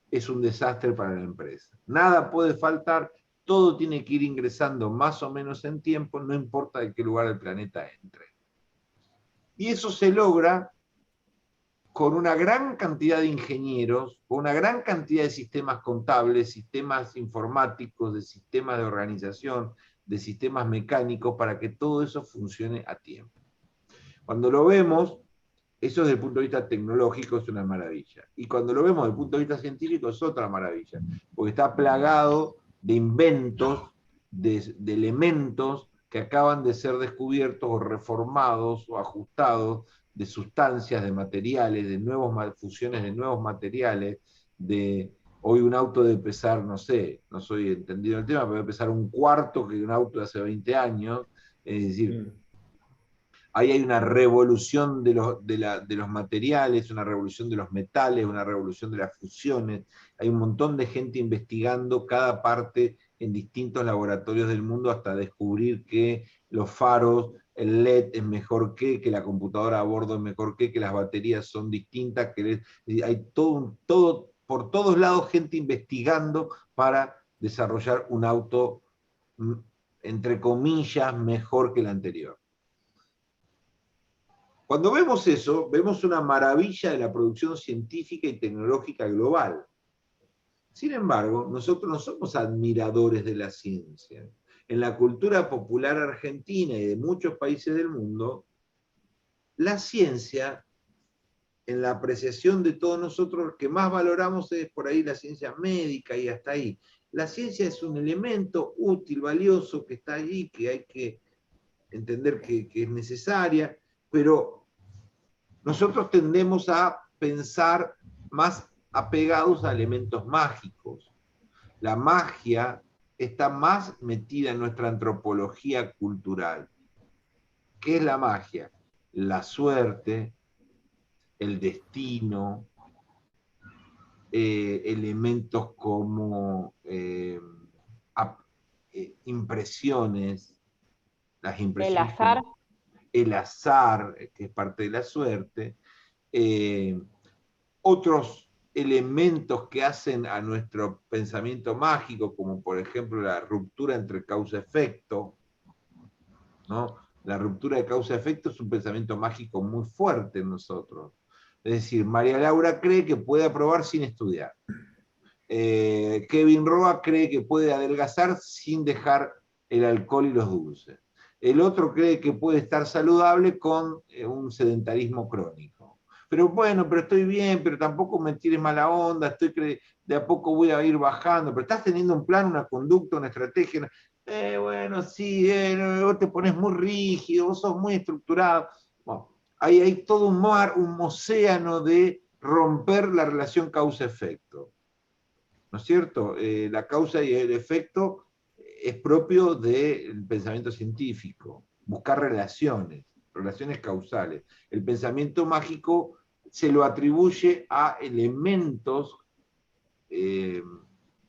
S1: es un desastre para la empresa. Nada puede faltar, todo tiene que ir ingresando más o menos en tiempo, no importa de qué lugar del planeta entre. Y eso se logra con una gran cantidad de ingenieros, con una gran cantidad de sistemas contables, sistemas informáticos, de sistemas de organización, de sistemas mecánicos, para que todo eso funcione a tiempo. Cuando lo vemos, eso desde el punto de vista tecnológico es una maravilla. Y cuando lo vemos desde el punto de vista científico es otra maravilla, porque está plagado de inventos, de elementos que acaban de ser descubiertos o reformados o ajustados, de sustancias, de materiales, de fusiones de nuevos materiales, de hoy un auto debe pesar, no sé, no soy entendido en el tema, pero debe pesar un cuarto que un auto de hace 20 años, es decir, ahí hay una revolución de los materiales, una revolución de los metales, una revolución de las fusiones. Hay un montón de gente investigando cada parte en distintos laboratorios del mundo hasta descubrir que los faros, el LED es mejor que la computadora a bordo es mejor que las baterías son distintas, que hay por todos lados gente investigando para desarrollar un auto, entre comillas, mejor que el anterior. Cuando vemos eso, vemos una maravilla de la producción científica y tecnológica global. Sin embargo, nosotros no somos admiradores de la ciencia. En la cultura popular argentina y de muchos países del mundo, la ciencia, en la apreciación de todos nosotros, lo que más valoramos es por ahí la ciencia médica y hasta ahí. La ciencia es un elemento útil, valioso, que está allí, que hay que entender que es necesaria, pero nosotros tendemos a pensar más apegados a elementos mágicos. La magia está más metida en nuestra antropología cultural. ¿Qué es la magia? La suerte, el destino, elementos como impresiones, las impresiones, el azar, que es parte de la suerte, otros elementos que hacen a nuestro pensamiento mágico, como por ejemplo la ruptura entre causa-efecto, ¿no? La ruptura de causa-efecto es un pensamiento mágico muy fuerte en nosotros. Es decir, María Laura cree que puede aprobar sin estudiar. Kevin Roa cree que puede adelgazar sin dejar el alcohol y los dulces. El otro cree que puede estar saludable con un sedentarismo crónico. Pero bueno, pero estoy bien, pero tampoco me tires mala onda, de a poco voy a ir bajando, pero estás teniendo un plan, una conducta, una estrategia. Bueno, sí, vos te pones muy rígido, vos sos muy estructurado. Bueno, hay todo un mar, un océano de romper la relación causa-efecto. ¿No es cierto? La causa y el efecto es propio del pensamiento científico, buscar relaciones causales. El pensamiento mágico se lo atribuye a elementos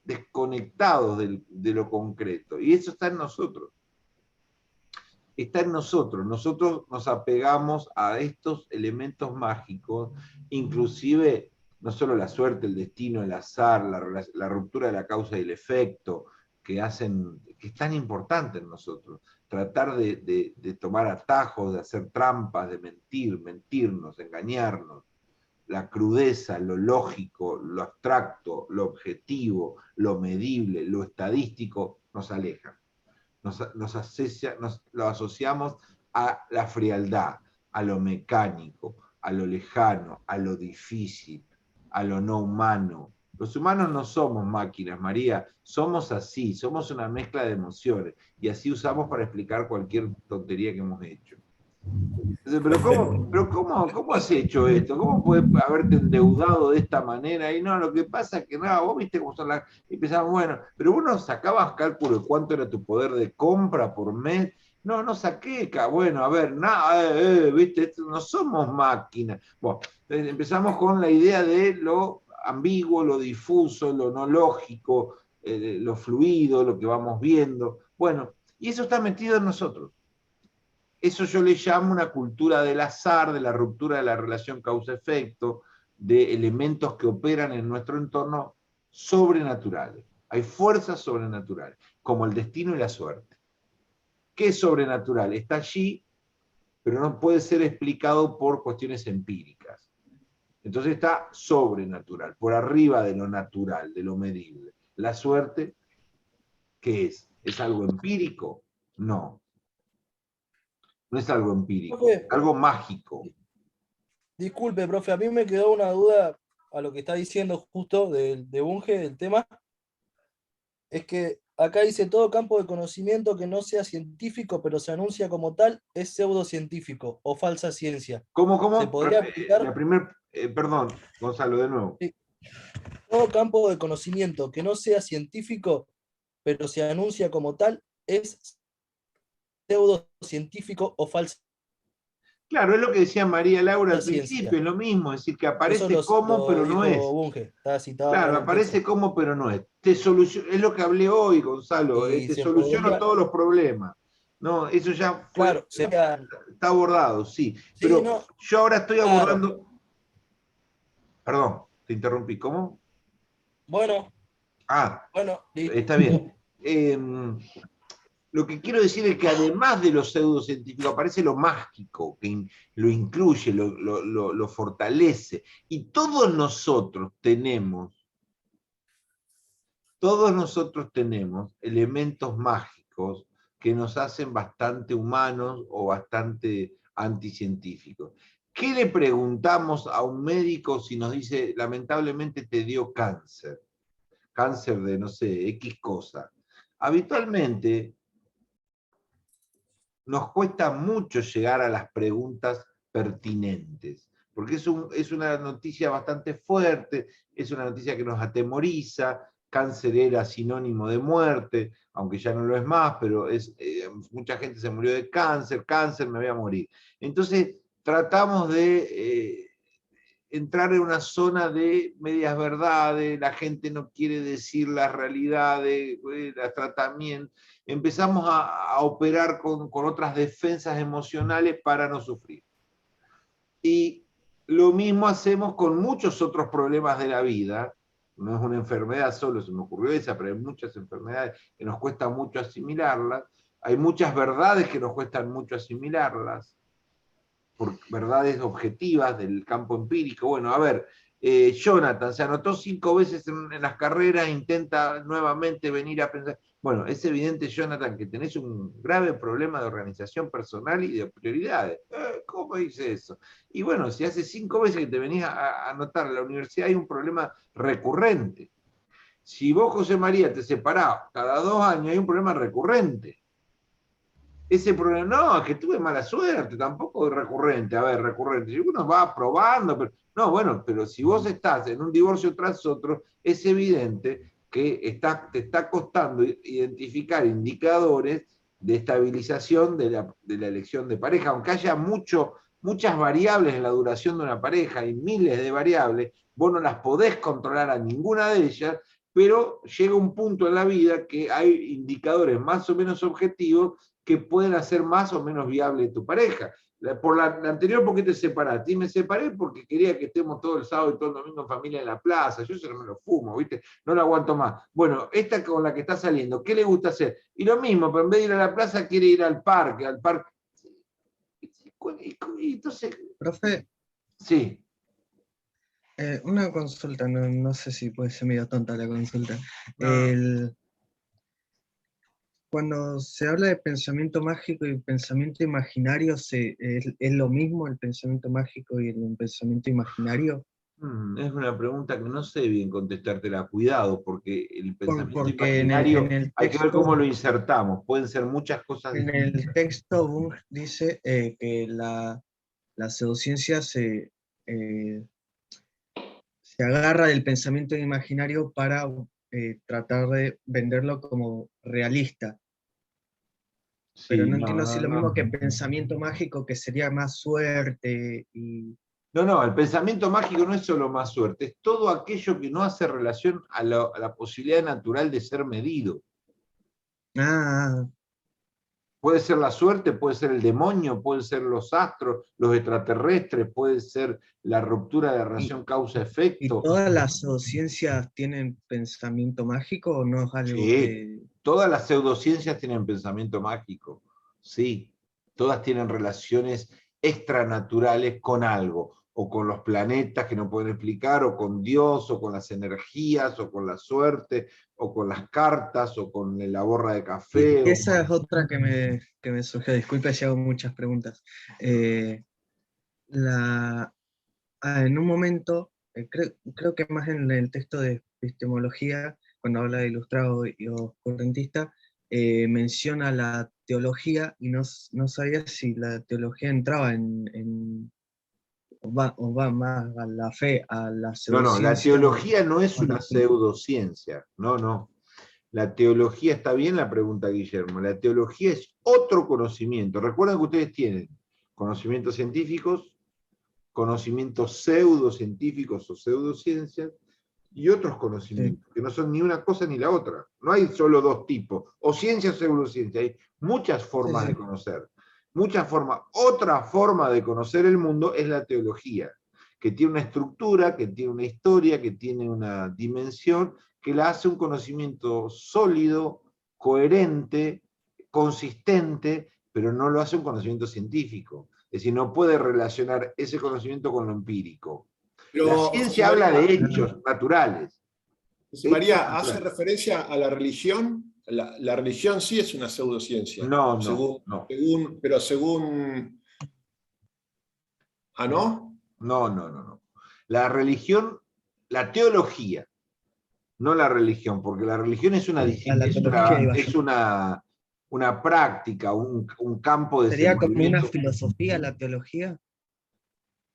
S1: desconectados de lo concreto, y eso está en nosotros. Está en nosotros. Nosotros nos apegamos a estos elementos mágicos, inclusive no solo la suerte, el destino, el azar, la ruptura de la causa y el efecto, que es tan importante en nosotros. Tratar de tomar atajos, de hacer trampas, de mentirnos, engañarnos. La crudeza, lo lógico, lo abstracto, lo objetivo, lo medible, lo estadístico, nos alejan. Lo asociamos a la frialdad, a lo mecánico, a lo lejano, a lo difícil, a lo no humano. Los humanos no somos máquinas, María, somos así, somos una mezcla de emociones, y así usamos para explicar cualquier tontería que hemos hecho. Pero ¿cómo has hecho esto? ¿Cómo puedes haberte endeudado de esta manera? Y no, lo que pasa es que no, vos viste cómo son las... Y pensamos, bueno, pero vos no sacabas cálculo de cuánto era tu poder de compra por mes. No saqué, bueno, a ver, viste, no somos máquinas. Bueno, empezamos con la idea de lo ambiguo, lo difuso, lo no lógico, lo fluido, lo que vamos viendo. Bueno, y eso está metido en nosotros. Eso yo le llamo una cultura del azar, de la ruptura de la relación causa-efecto, de elementos que operan en nuestro entorno sobrenaturales. Hay fuerzas sobrenaturales, como el destino y la suerte. ¿Qué es sobrenatural? Está allí, pero no puede ser explicado por cuestiones empíricas. Entonces está sobrenatural, por arriba de lo natural, de lo medible. La suerte, ¿qué es? ¿Es algo empírico? No. No es algo empírico,
S6: Profe,
S1: algo mágico.
S6: Disculpe, profe, a mí me quedó una duda a lo que está diciendo justo de Bunge, del tema. Es que acá dice: todo campo de conocimiento que no sea científico, pero se anuncia como tal, es pseudocientífico o falsa ciencia.
S1: ¿Cómo?
S6: ¿Se podría explicar?
S1: Perdón, Gonzalo, de nuevo.
S6: Sí. Todo campo de conocimiento que no sea científico, pero se anuncia como tal, es pseudocientífico o falsa
S1: Claro, es lo que decía María Laura al
S6: ciencia.
S1: principio, es lo mismo, es decir, que aparece
S6: Eso
S1: como, pero no es.
S6: Bunge, está citado
S1: Claro,
S6: en el
S1: aparece
S6: texto.
S1: como, pero no es. Es lo que hablé hoy, Gonzalo,
S6: Y
S1: te
S6: se
S1: soluciono
S6: podría...
S1: todos los problemas. No, eso ya fue,
S6: Claro, sería...
S1: está abordado, sí.
S6: Sí,
S1: Pero
S6: no,
S1: yo ahora estoy
S6: claro.
S1: abordando... Perdón, te interrumpí, ¿cómo?
S6: Bueno, listo.
S1: Está bien. Lo que quiero decir es que además de lo pseudocientífico aparece lo mágico, que lo incluye, lo fortalece. Y todos nosotros tenemos elementos mágicos que nos hacen bastante humanos o bastante anticientíficos. ¿Qué le preguntamos a un médico si nos dice, lamentablemente te dio cáncer? Cáncer de, no sé, X cosa. Habitualmente nos cuesta mucho llegar a las preguntas pertinentes, porque es una noticia bastante fuerte, es una noticia que nos atemoriza, cáncer era sinónimo de muerte, aunque ya no lo es más, pero mucha gente se murió de cáncer, me voy a morir. Entonces tratamos de entrar en una zona de medias verdades, la gente no quiere decir la realidad de los tratamientos, empezamos a operar con otras defensas emocionales para no sufrir. Y lo mismo hacemos con muchos otros problemas de la vida. No es una enfermedad solo, se me ocurrió esa, pero hay muchas enfermedades que nos cuesta mucho asimilarlas. Hay muchas verdades que nos cuestan mucho asimilarlas, por verdades objetivas del campo empírico. Bueno, a ver, Jonathan se anotó 5 veces en las carreras, intenta nuevamente venir a pensar. Bueno, es evidente, Jonathan, que tenés un grave problema de organización personal y de prioridades. ¿Cómo dice eso? Y bueno, si hace 5 veces que te venís a anotar en la universidad, hay un problema recurrente. Si vos, José María, te separás cada 2 años, hay un problema recurrente. Ese problema, no, es que tuve mala suerte, tampoco es recurrente. A ver, recurrente, si uno va probando, pero no, bueno, pero si vos estás en un divorcio tras otro, es evidente que te está costando identificar indicadores de estabilización de la elección de pareja, aunque haya muchas variables en la duración de una pareja y miles de variables, vos no las podés controlar a ninguna de ellas, pero llega un punto en la vida que hay indicadores más o menos objetivos que pueden hacer más o menos viable tu pareja. Por la anterior, ¿por qué te separaste? Y me separé porque quería que estemos todo el sábado y todo el domingo en familia en la plaza. Yo eso no me lo fumo, ¿viste? No lo aguanto más. Bueno, esta con la que está saliendo, ¿qué le gusta hacer? Y lo mismo, pero en vez de ir a la plaza, quiere ir al parque. Y entonces...
S11: Profe.
S1: Sí.
S11: Una consulta, no sé si puede ser medio tonta la consulta.
S1: No.
S11: Cuando se habla de pensamiento mágico y pensamiento imaginario, ¿es lo mismo el pensamiento mágico y el pensamiento imaginario?
S1: Es una pregunta que no sé bien contestártela. Cuidado, porque el pensamiento
S11: Porque
S1: imaginario
S11: en el
S1: hay
S11: texto,
S1: que ver cómo lo insertamos. Pueden ser muchas cosas
S11: en
S1: distintas.
S11: el texto Bung dice que la pseudociencia se agarra del pensamiento imaginario para tratar de venderlo como realista. Pero
S1: Sí,
S11: no entiendo si es lo mismo
S1: no.
S11: que pensamiento mágico, que sería más suerte y...
S1: No, el pensamiento mágico no es solo más suerte, es todo aquello que no hace relación a la posibilidad natural de ser medido. Puede ser la suerte, puede ser el demonio, pueden ser los astros, los extraterrestres, puede ser la ruptura de la relación causa-efecto.
S11: ¿Y todas las pseudociencias tienen pensamiento mágico o no es algo que...?
S1: Todas las pseudociencias tienen pensamiento mágico, sí. Todas tienen relaciones extranaturales con algo, o con los planetas que no pueden explicar, o con Dios, o con las energías, o con la suerte, o con las cartas, o con la borra de café.
S11: Esa es otra que me surgió, disculpe si hago muchas preguntas. En un momento, creo que más en el texto de epistemología, cuando habla de ilustrado y oscurantista, menciona la teología y no sabía si la teología entraba o va más a la fe, a la pseudociencia.
S1: No, la teología no es una pseudociencia, no. La teología, está bien la pregunta, Guillermo, la teología es otro conocimiento. Recuerden que ustedes tienen conocimientos científicos, conocimientos pseudocientíficos o pseudociencias, y otros conocimientos, que no son ni una cosa ni la otra. No hay solo 2 tipos, o ciencia o pseudociencia, hay muchas formas de conocer. Muchas formas. Otra forma de conocer el mundo es la teología, que tiene una estructura, que tiene una historia, que tiene una dimensión, que la hace un conocimiento sólido, coherente, consistente, pero no lo hace un conocimiento científico. Es decir, no puede relacionar ese conocimiento con lo empírico.
S5: Pero,
S1: la ciencia habla de hechos naturales.
S5: María, ¿hace referencia a la religión? La religión sí es una pseudociencia.
S1: No.
S5: Pero según... ¿Ah, no?
S1: No. La religión, la teología, no la religión, porque la religión es una práctica, un campo de...
S11: ¿Sería como una filosofía la teología?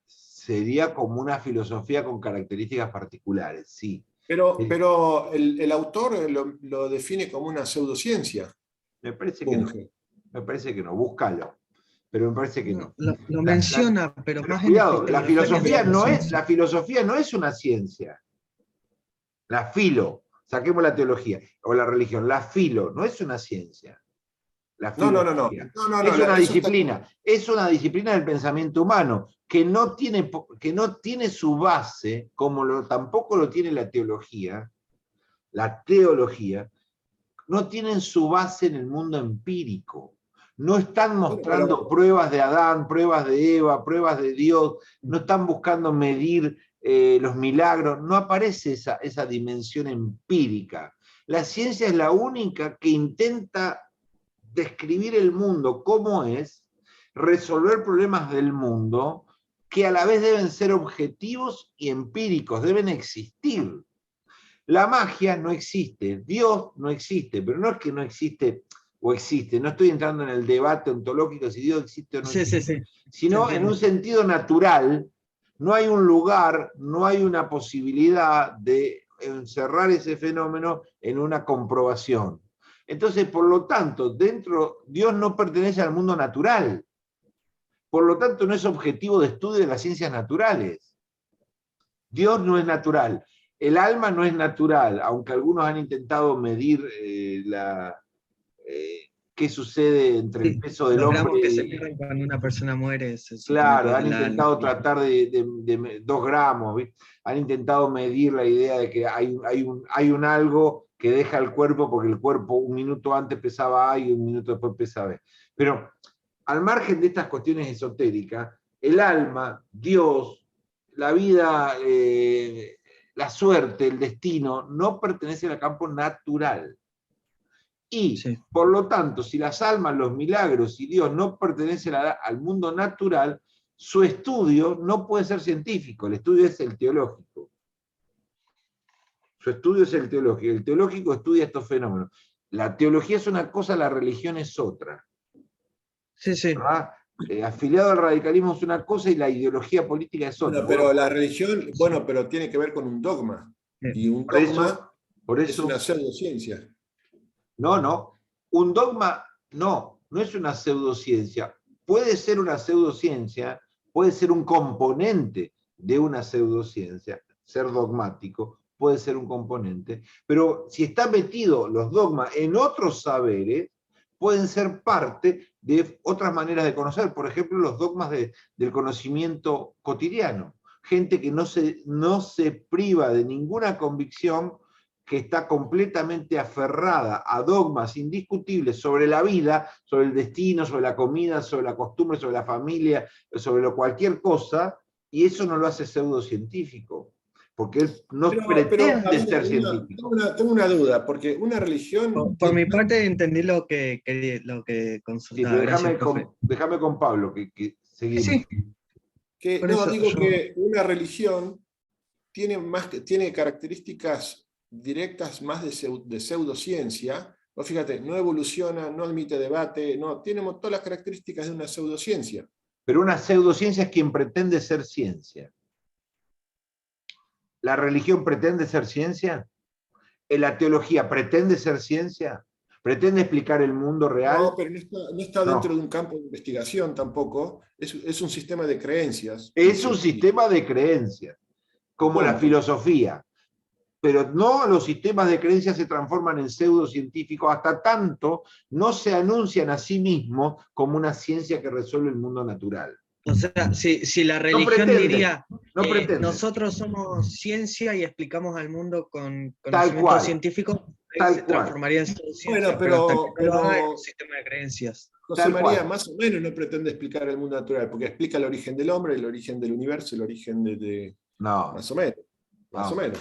S1: Sería como una filosofía con características particulares, sí.
S5: Pero el autor lo define como una pseudociencia.
S1: Me parece que no.
S5: Bunge.
S1: Me parece que no, búscalo. Pero me parece que no.
S11: Lo menciona, pero más en
S1: Cuidado, la
S11: epistemología
S1: filosofía no es una ciencia. La filo, saquemos la teología, o la religión, la filo no es una ciencia. La filosofía es una disciplina, es una disciplina del pensamiento humano, que no tiene su base, como tampoco lo tiene la teología. La teología no tienen su base en el mundo empírico. No están mostrando pruebas de Adán, pruebas de Eva, pruebas de Dios, no están buscando medir los milagros, no aparece esa dimensión empírica. La ciencia es la única que intenta describir el mundo como es, resolver problemas del mundo, que a la vez deben ser objetivos y empíricos, deben existir. La magia no existe, Dios no existe, pero no es que no existe o existe, no estoy entrando en el debate ontológico si Dios existe o no existe, sino en un sentido natural. No hay un lugar, no hay una posibilidad de encerrar ese fenómeno en una comprobación. Entonces, por lo tanto, Dios no pertenece al mundo natural. Por lo tanto, no es objetivo de estudio de las ciencias naturales. Dios no es natural. El alma no es natural, aunque algunos han intentado medir qué sucede entre el peso del hombre
S11: que se pierden cuando una persona muere.
S1: Claro, han intentado tratar de 2 gramos, ¿viste? Han intentado medir la idea de que hay un algo que deja el cuerpo, porque el cuerpo un minuto antes pesaba A y un minuto después pesaba B. Pero al margen de estas cuestiones esotéricas, el alma, Dios, la vida, la suerte, el destino, no pertenecen al campo natural. Y, por lo tanto, si las almas, los milagros y Dios no pertenecen al mundo natural, su estudio no puede ser científico, el estudio es el teológico. Su estudio es el teológico estudia estos fenómenos. La teología es una cosa, la religión es otra. ¿Verdad? Afiliado al radicalismo es una cosa y la ideología política es otra.
S5: Pero la religión, pero tiene que ver con un dogma. Y un dogma es una pseudociencia.
S1: No. Un dogma, no es una pseudociencia. Puede ser una pseudociencia, puede ser un componente de una pseudociencia, ser dogmático, puede ser un componente, pero si están metidos los dogmas en otros saberes, pueden ser parte de otras maneras de conocer, por ejemplo, los dogmas del conocimiento cotidiano. Gente que no se priva de ninguna convicción, que está completamente aferrada a dogmas indiscutibles sobre la vida, sobre el destino, sobre la comida, sobre la costumbre, sobre la familia, sobre cualquier cosa, y eso no lo hace pseudocientífico, porque él no pretende ser científico.
S5: Tengo una duda, porque una religión...
S11: Por mi parte entendí lo que consultaba.
S1: Sí, déjame con Pablo, que seguimos.
S5: Sí. Que una religión tiene características directas más de pseudociencia. Fíjate, no evoluciona, no admite debate, tiene todas las características de una pseudociencia.
S1: Pero una pseudociencia es quien pretende ser ciencia. ¿La religión pretende ser ciencia? ¿La teología pretende ser ciencia? ¿Pretende explicar el mundo real?
S5: No, pero no está dentro de un campo de investigación tampoco. Es un sistema de creencias.
S1: Es un sistema de creencias, como la filosofía. Pero no los sistemas de creencias se transforman en pseudocientíficos, hasta tanto no se anuncian a sí mismos como una ciencia que resuelve el mundo natural.
S11: O sea, si la religión diría, nosotros somos ciencia y explicamos al mundo con conocimiento científico, se transformaría en pseudociencia, pero no un sistema de creencias.
S5: José María más o menos no pretende explicar el mundo natural, porque explica el origen del hombre, el origen del universo, el origen
S1: No.
S5: Más o menos. Más o menos.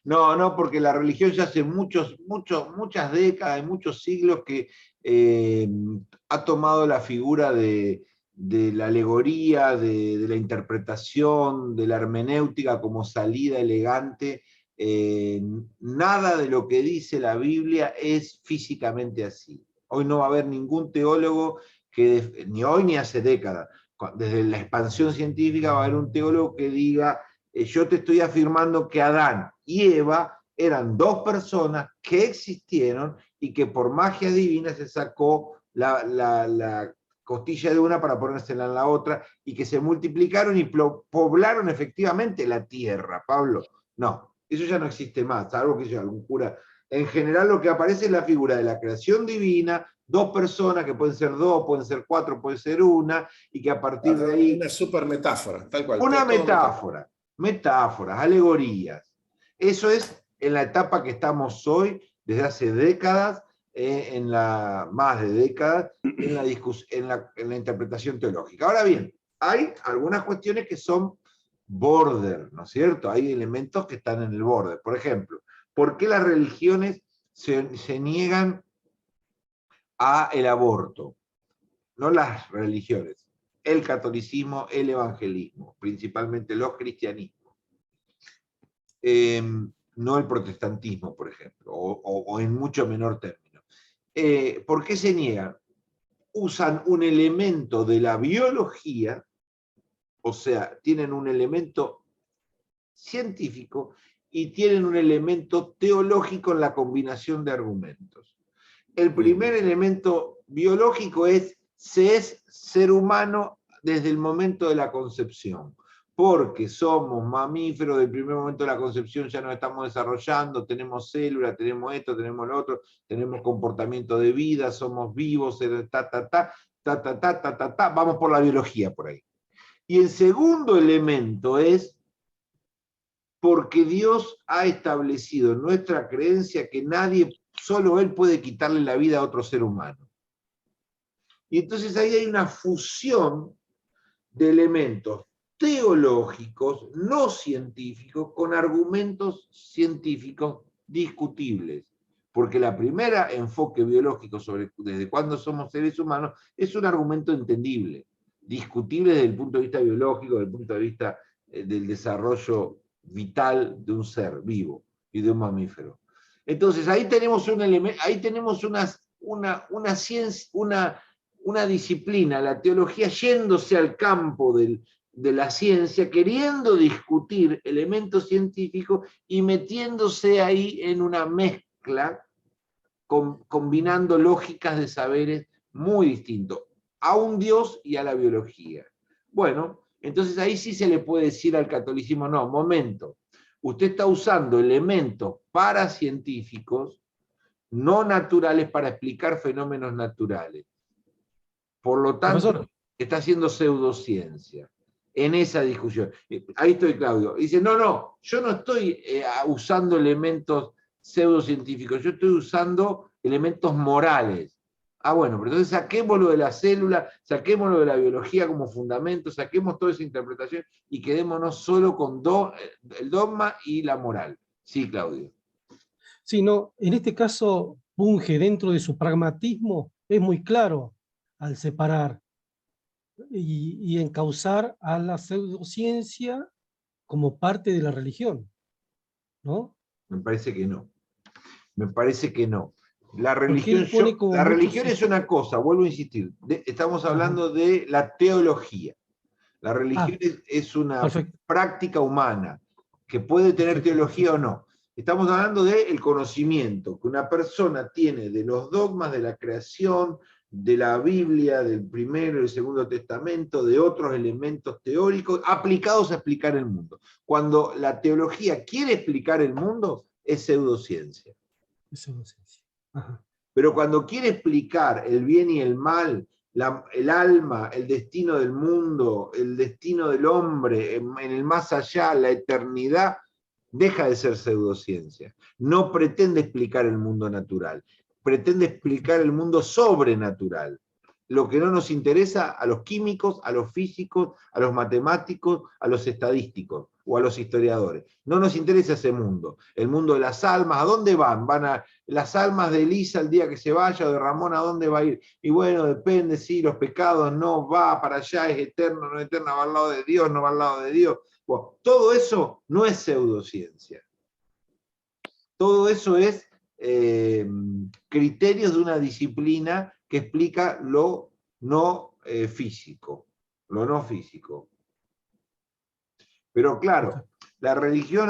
S1: No, porque la religión ya hace muchas décadas, muchos siglos que ha tomado la figura de la alegoría, de la interpretación, de la hermenéutica como salida elegante. Nada de lo que dice la Biblia es físicamente así. Hoy no va a haber ningún teólogo ni hoy ni hace décadas, desde la expansión científica va a haber un teólogo que diga yo te estoy afirmando que Adán y Eva eran dos personas que existieron y que por magia divina se sacó la costilla de una para ponérsela en la otra, y que se multiplicaron y poblaron efectivamente la tierra, Pablo. No, eso ya no existe más, salvo que sea algún cura. En general lo que aparece es la figura de la creación divina, dos personas que pueden ser dos, pueden ser cuatro, puede ser una, y que a partir de ahí...
S5: Una super metáfora, tal cual.
S1: Una
S5: todo
S1: metáfora, metáforas, alegorías. Eso es en la etapa que estamos hoy, desde hace décadas, más de décadas, en la interpretación teológica. Ahora bien, hay algunas cuestiones que son border, ¿no es cierto? Hay elementos que están en el borde. Por ejemplo, ¿por qué las religiones se niegan al aborto? No las religiones, el catolicismo, el evangelismo, principalmente los cristianismos. No el protestantismo, por ejemplo, o en mucho menor término. ¿Por qué se niegan? Usan un elemento de la biología, o sea, tienen un elemento científico y tienen un elemento teológico en la combinación de argumentos. El primer elemento biológico es: se es ser humano desde el momento de la concepción, porque somos mamíferos, del primer momento de la concepción ya nos estamos desarrollando, tenemos células, tenemos esto, tenemos lo otro, tenemos comportamiento de vida, somos vivos, vamos por la biología por ahí. Y el segundo elemento es porque Dios ha establecido en nuestra creencia que nadie, solo Él puede quitarle la vida a otro ser humano. Y entonces ahí hay una fusión de elementos teológicos, no científicos, con argumentos científicos discutibles. Porque la primera enfoque biológico sobre desde cuándo somos seres humanos es un argumento entendible, discutible desde el punto de vista biológico, desde el punto de vista del desarrollo vital de un ser vivo y de un mamífero. Entonces ahí tenemos un elemento, ahí tenemos una ciencia, una disciplina, la teología, yéndose al campo de la ciencia, queriendo discutir elementos científicos y metiéndose ahí en una mezcla, combinando lógicas de saberes muy distintos, a un Dios y a la biología. Bueno, entonces ahí sí se le puede decir al catolicismo: no, momento, usted está usando elementos paracientíficos no naturales para explicar fenómenos naturales. Por lo tanto, profesor, está haciendo pseudociencia en esa discusión. Ahí estoy, Claudio. Dice: no, yo no estoy usando elementos pseudocientíficos, yo estoy usando elementos morales. Ah, bueno, pero entonces saquémoslo de la célula, saquémoslo de la biología como fundamento, saquemos toda esa interpretación y quedémonos solo con el dogma y la moral. Sí, Claudio.
S12: Sí, no, en este caso, Bunge, dentro de su pragmatismo, es muy claro al separar y encauzar a la pseudociencia como parte de la religión, ¿no?
S1: Me parece que no. Me parece que no. La religión es una cosa, vuelvo a insistir, estamos hablando de la teología. La religión es una práctica humana que puede tener teología o no. Estamos hablando del conocimiento que una persona tiene de los dogmas de la creación, de la Biblia, del Primero y el Segundo Testamento, de otros elementos teóricos aplicados a explicar el mundo. Cuando la teología quiere explicar el mundo, es pseudociencia. Pero cuando quiere explicar el bien y el mal, el alma, el destino del mundo, el destino del hombre, en el más allá, la eternidad, deja de ser pseudociencia. No pretende explicar el mundo natural, pretende explicar el mundo sobrenatural. Lo que no nos interesa a los químicos, a los físicos, a los matemáticos, a los estadísticos o a los historiadores. No nos interesa ese mundo. El mundo de las almas, ¿a dónde van? Van a las almas de Elisa el día que se vaya, o de Ramón, ¿a dónde va a ir? Y bueno, depende, sí, los pecados, no, va para allá, es eterno, no es eterno, va al lado de Dios, no va al lado de Dios. Bueno, todo eso no es pseudociencia. Todo eso es criterios de una disciplina que explica lo no físico. Lo no físico. Pero claro, la religión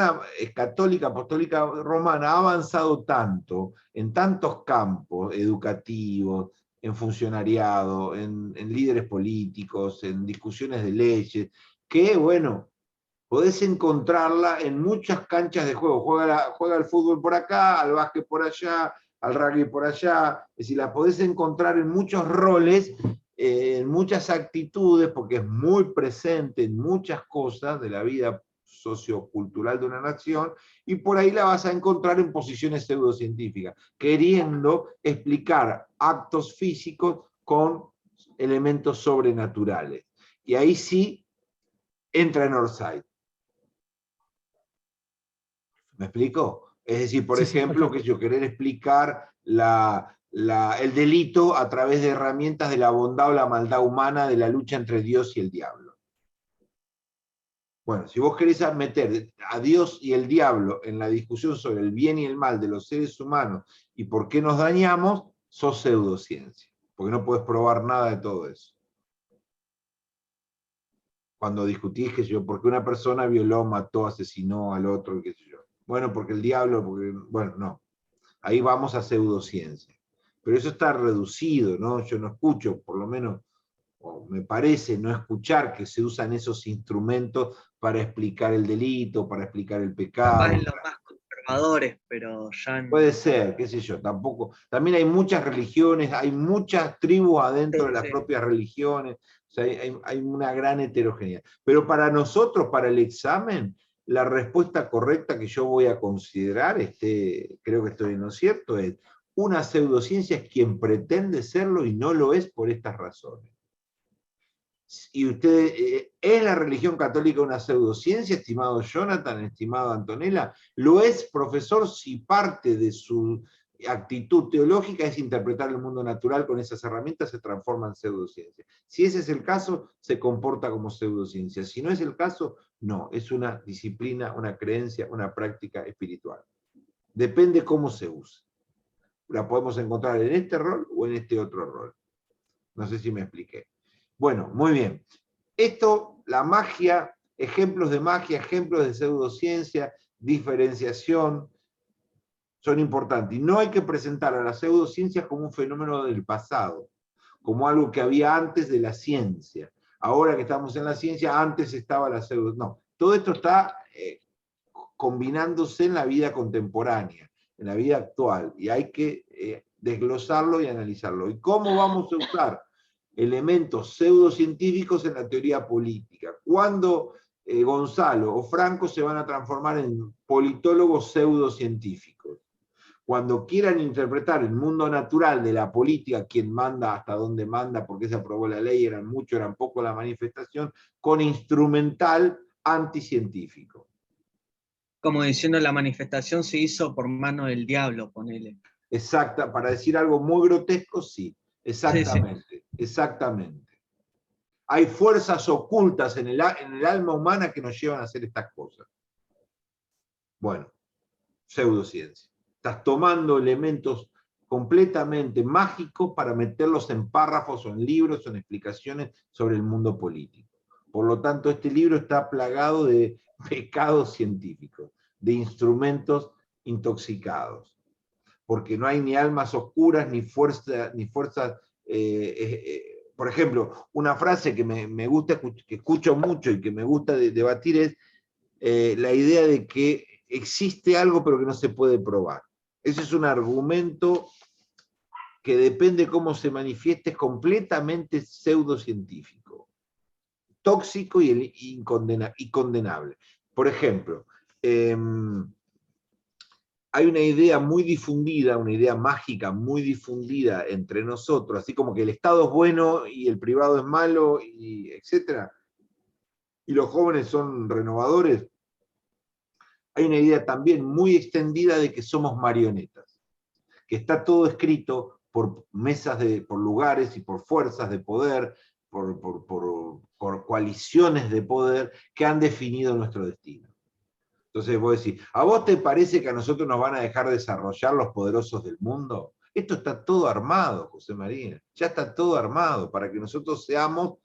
S1: católica, apostólica romana ha avanzado tanto en tantos campos educativos, en funcionariado, en líderes políticos, en discusiones de leyes, que bueno, podés encontrarla en muchas canchas de juego. Juega al fútbol por acá, al básquet por allá, al rugby por allá. Es decir, la podés encontrar en muchos roles, en muchas actitudes, porque es muy presente en muchas cosas de la vida sociocultural de una nación, y por ahí la vas a encontrar en posiciones pseudocientíficas, queriendo explicar actos físicos con elementos sobrenaturales. Y ahí sí entra en Orsay. ¿Me explico? Es decir, por ejemplo, que yo querer explicar el delito a través de herramientas de la bondad o la maldad humana, de la lucha entre Dios y el diablo. Bueno, si vos querés meter a Dios y el diablo en la discusión sobre el bien y el mal de los seres humanos y por qué nos dañamos, sos pseudociencia, porque no puedes probar nada de todo eso. Cuando discutís, qué sé yo, por qué una persona violó, mató, asesinó al otro, qué sé yo. Bueno, porque el diablo, porque, bueno, no. Ahí vamos a pseudociencia. Pero eso está reducido, ¿no? Yo no escucho, por lo menos, o me parece no escuchar que se usan esos instrumentos para explicar el delito, para explicar el pecado.
S11: Capaz en los más conservadores, pero ya no.
S1: Puede ser, qué sé yo, tampoco. También hay muchas religiones, hay muchas tribus adentro de las propias religiones, o sea, hay una gran heterogeneidad. Pero para nosotros, para el examen, la respuesta correcta que yo voy a considerar, creo que estoy en lo cierto, es: una pseudociencia es quien pretende serlo y no lo es por estas razones. Y usted, ¿es la religión católica una pseudociencia, estimado Jonathan, estimado Antonella? Lo es, profesor, si parte de su actitud teológica es interpretar el mundo natural con esas herramientas, se transforma en pseudociencia. Si ese es el caso, se comporta como pseudociencia. Si no es el caso, no, es una disciplina, una creencia, una práctica espiritual. Depende cómo se use. La podemos encontrar en este rol o en este otro rol. No sé si me expliqué. Bueno, muy bien. Esto, la magia, ejemplos de magia, ejemplos de pseudociencia, diferenciación, son importantes. Y no hay que presentar a la pseudociencia como un fenómeno del pasado, como algo que había antes de la ciencia. Ahora que estamos en la ciencia, antes estaba la pseudociencia. No, todo esto está combinándose en la vida contemporánea, en la vida actual, y hay que desglosarlo y analizarlo. ¿Y cómo vamos a usar elementos pseudocientíficos en la teoría política? ¿Cuándo Gonzalo o Franco se van a transformar en politólogos pseudocientíficos? Cuando quieran interpretar el mundo natural de la política, quién manda, hasta dónde manda, por qué se aprobó la ley, eran mucho, eran poco la manifestación, con instrumental anticientífico.
S11: Como diciendo, la manifestación se hizo por mano del diablo, ponele.
S1: Exacta, para decir algo muy grotesco, sí. Exactamente, sí. Exactamente. Hay fuerzas ocultas en el alma humana que nos llevan a hacer estas cosas. Bueno, pseudociencia. Estás tomando elementos completamente mágicos para meterlos en párrafos o en libros o en explicaciones sobre el mundo político. Por lo tanto, este libro está plagado de pecados científicos, de instrumentos intoxicados, porque no hay ni almas oscuras, ni fuerzas. Por ejemplo, una frase que me gusta, que escucho mucho y que me gusta debatir es la idea de que existe algo pero que no se puede probar. Ese es un argumento que depende cómo se manifieste, es completamente pseudocientífico, tóxico y condenable. Por ejemplo, hay una idea muy difundida, una idea mágica muy difundida entre nosotros, así como que el Estado es bueno y el privado es malo, y etc. Y los jóvenes son renovadores. Hay una idea también muy extendida de que somos marionetas, que está todo escrito por por lugares y por fuerzas de poder, por coaliciones de poder que han definido nuestro destino. Entonces vos decís, ¿a vos te parece que a nosotros nos van a dejar desarrollar los poderosos del mundo? Esto está todo armado, José María. Ya está todo armado para que nosotros seamos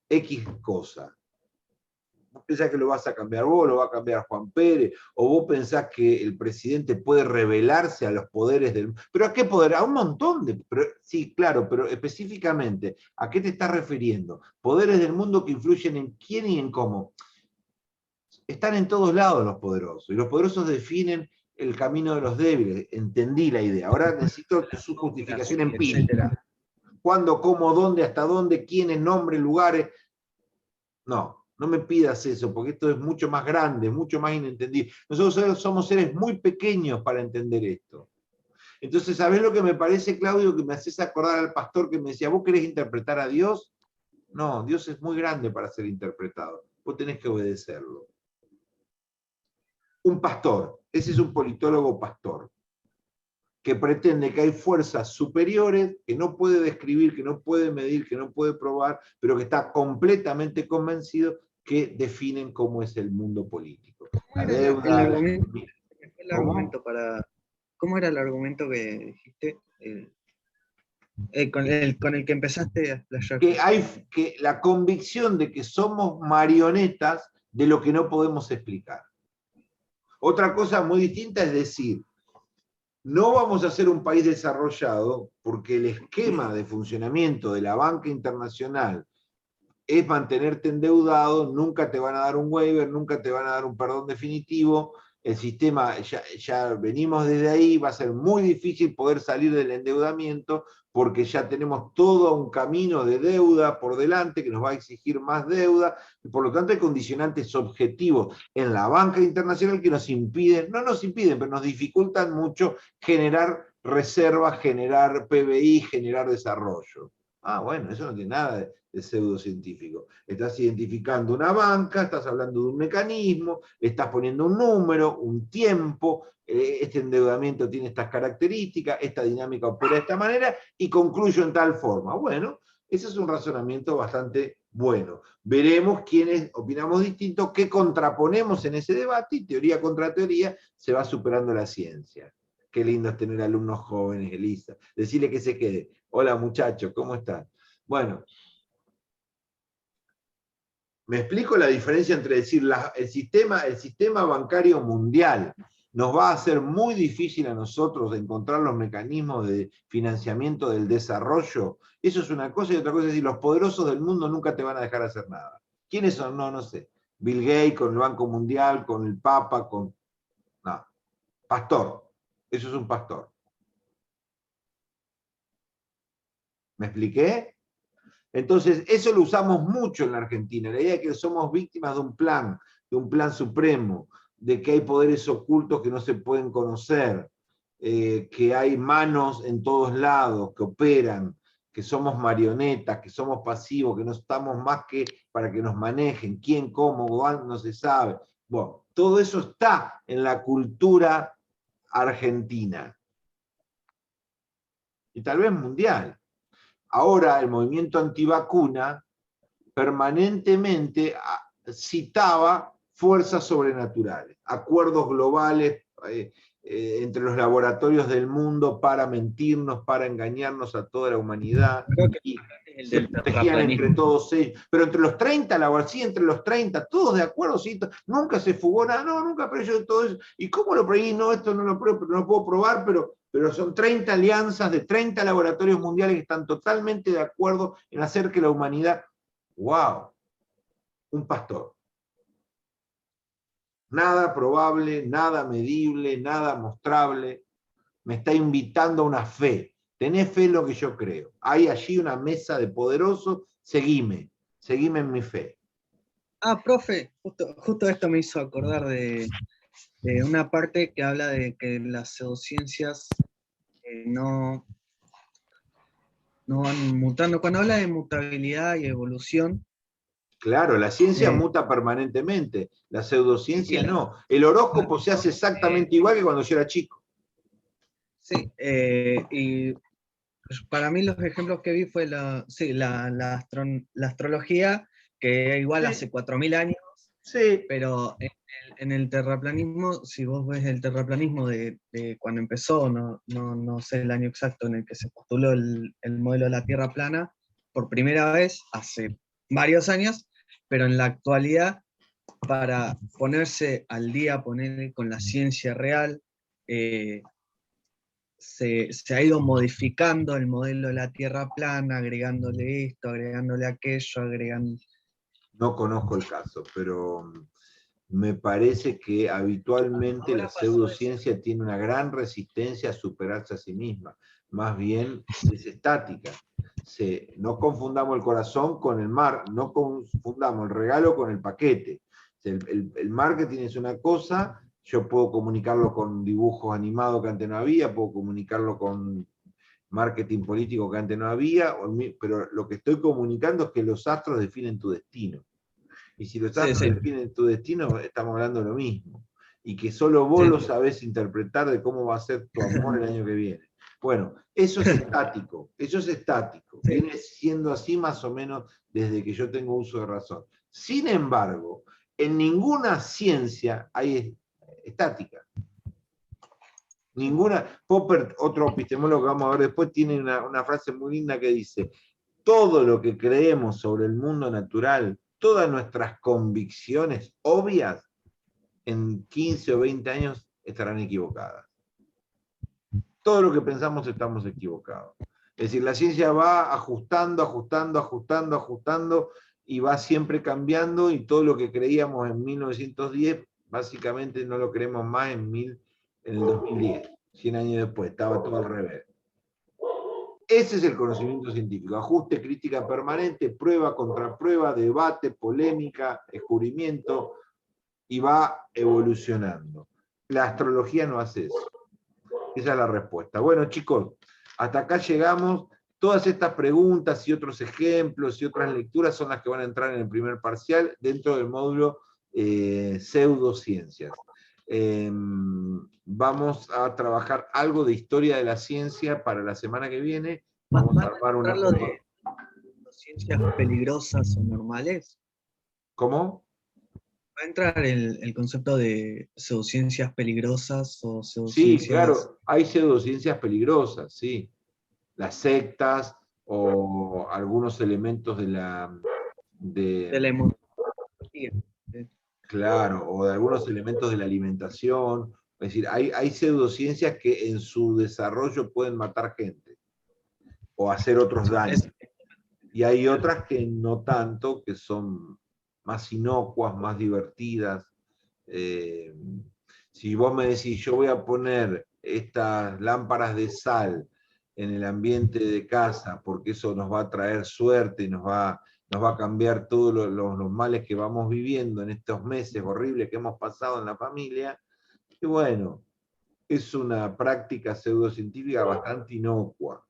S1: X cosa. ¿Vos pensás que lo vas a cambiar vos, lo va a cambiar Juan Pérez? ¿O vos pensás que el presidente puede rebelarse a los poderes del mundo? ¿Pero a qué poder? A un montón de... sí, claro, pero específicamente, ¿a qué te estás refiriendo? Poderes del mundo que influyen en quién y en cómo. Están en todos lados los poderosos, y los poderosos definen el camino de los débiles. Entendí la idea. Ahora necesito su justificación empírica. ¿Cuándo, cómo, dónde, hasta dónde, quiénes, nombres, lugares? No, no me pidas eso, porque esto es mucho más grande, mucho más inentendible. Nosotros somos seres muy pequeños para entender esto. Entonces, ¿sabés lo que me parece, Claudio? Que me haces acordar al pastor que me decía, ¿vos querés interpretar a Dios? No, Dios es muy grande para ser interpretado. Vos tenés que obedecerlo. Un pastor, ese es un politólogo pastor, que pretende que hay fuerzas superiores que no puede describir, que no puede medir, que no puede probar, pero que está completamente convencido que definen cómo es el mundo político. La deuda,
S11: ¿Cómo era el argumento que dijiste? Con el que empezaste a explayar.
S1: Que la convicción de que somos marionetas de lo que no podemos explicar. Otra cosa muy distinta es decir, no vamos a ser un país desarrollado porque el esquema de funcionamiento de la banca internacional es mantenerte endeudado, nunca te van a dar un waiver, nunca te van a dar un perdón definitivo, el sistema, ya venimos desde ahí, va a ser muy difícil poder salir del endeudamiento porque ya tenemos todo un camino de deuda por delante que nos va a exigir más deuda, y por lo tanto hay condicionantes objetivos en la banca internacional que nos impiden, no nos impiden, pero nos dificultan mucho generar reservas, generar PBI, generar desarrollo. Ah, bueno, eso no tiene nada de pseudocientífico. Estás identificando una banca, estás hablando de un mecanismo, estás poniendo un número, un tiempo, este endeudamiento tiene estas características, esta dinámica opera de esta manera, y concluyo en tal forma. Bueno, ese es un razonamiento bastante bueno. Veremos quiénes opinamos distinto, qué contraponemos en ese debate, y teoría contra teoría se va superando la ciencia. Qué lindo es tener alumnos jóvenes, Elisa. Decirle que se quede. Hola muchachos, ¿cómo están? Bueno, me explico la diferencia entre decir el sistema bancario mundial nos va a hacer muy difícil a nosotros de encontrar los mecanismos de financiamiento del desarrollo. Eso es una cosa, y otra cosa es decir, los poderosos del mundo nunca te van a dejar hacer nada. ¿Quiénes son? No sé. Bill Gates con el Banco Mundial, con el Papa, con... No. Pastor. Eso es un pastor. ¿Me expliqué? Entonces, eso lo usamos mucho en la Argentina, la idea de que somos víctimas de un plan supremo, de que hay poderes ocultos que no se pueden conocer, que hay manos en todos lados que operan, que somos marionetas, que somos pasivos, que no estamos más que para que nos manejen, quién, cómo, cuándo, no se sabe. Bueno, todo eso está en la cultura argentina. Y tal vez mundial. Ahora el movimiento antivacuna permanentemente citaba fuerzas sobrenaturales, acuerdos globales entre los laboratorios del mundo para mentirnos, para engañarnos a toda la humanidad, y se protegían entre todos ellos. Pero entre los 30, sí, entre los 30, todos de acuerdo, sí, nunca se fugó nada, no, nunca, pero yo todo eso. ¿Y cómo lo prohibí? No, esto no lo pruebo, no lo puedo probar, pero son 30 alianzas de 30 laboratorios mundiales que están totalmente de acuerdo en hacer que la humanidad... ¡Wow! Un pastor. Nada probable, nada medible, nada mostrable. Me está invitando a una fe. Tenés fe en lo que yo creo. Hay allí una mesa de poderosos, seguime en mi fe.
S11: Ah, profe, justo esto me hizo acordar de una parte que habla de que las pseudociencias no van mutando. Cuando habla de mutabilidad y evolución...
S1: Claro, la ciencia muta permanentemente, la pseudociencia no. El horóscopo se hace exactamente igual que cuando yo era chico.
S11: Sí, y para mí los ejemplos que vi fue la astrología, que igual hace 4.000 años,
S1: sí.
S11: Pero en el terraplanismo, si vos ves el terraplanismo de cuando empezó, no sé el año exacto en el que se postuló el modelo de la Tierra plana, por primera vez hace varios años, pero en la actualidad para ponerse al día, poner con la ciencia real, se ha ido modificando el modelo de la Tierra plana, agregándole esto, agregándole aquello, agregando...
S1: No conozco el caso, pero me parece que habitualmente la pseudociencia tiene una gran resistencia a superarse a sí misma. Más bien es estática. No confundamos el corazón con el mar, no confundamos el regalo con el paquete. El marketing es una cosa, yo puedo comunicarlo con dibujos animados que antes no había, puedo comunicarlo con marketing político que antes no había, pero lo que estoy comunicando es que los astros definen tu destino. Y si los astros definen tu destino, estamos hablando de lo mismo. Y que solo vos lo sabés interpretar de cómo va a ser tu amor el año que viene. Bueno, eso es estático, eso es estático. Viene siendo así más o menos desde que yo tengo uso de razón. Sin embargo, en ninguna ciencia hay estática. Ninguna. Popper, otro epistemólogo que vamos a ver después, tiene una frase muy linda que dice: todo lo que creemos sobre el mundo natural, todas nuestras convicciones obvias, en 15 o 20 años estarán equivocadas. Todo lo que pensamos estamos equivocados. Es decir, la ciencia va ajustando, y va siempre cambiando, y todo lo que creíamos en 1910, básicamente no lo creemos más en el 2010, 100 años después, estaba todo al revés. Ese es el conocimiento científico: ajuste, crítica permanente, prueba, contraprueba, debate, polémica, descubrimiento, y va evolucionando. La astrología no hace eso. Esa es la respuesta. Bueno, chicos, hasta acá llegamos. Todas estas preguntas y otros ejemplos y otras lecturas son las que van a entrar en el primer parcial dentro del módulo pseudociencias. Vamos a trabajar algo de historia de la ciencia para la semana que viene. Vamos a armar una...
S11: de ciencias peligrosas o normales.
S1: ¿Cómo?
S11: ¿Va a entrar el concepto de pseudociencias peligrosas o pseudociencias?
S1: Sí, claro, hay pseudociencias peligrosas, sí. Las sectas o algunos elementos de la
S11: inmunología.
S1: Claro, o de algunos elementos de la alimentación. Es decir, hay pseudociencias que en su desarrollo pueden matar gente o hacer otros daños. Y hay otras que no tanto, que son más inocuas, más divertidas. Si vos me decís, yo voy a poner estas lámparas de sal en el ambiente de casa, porque eso nos va a traer suerte y nos va a cambiar todos los males que vamos viviendo en estos meses horribles que hemos pasado en la familia, y bueno, es una práctica pseudocientífica bastante inocua.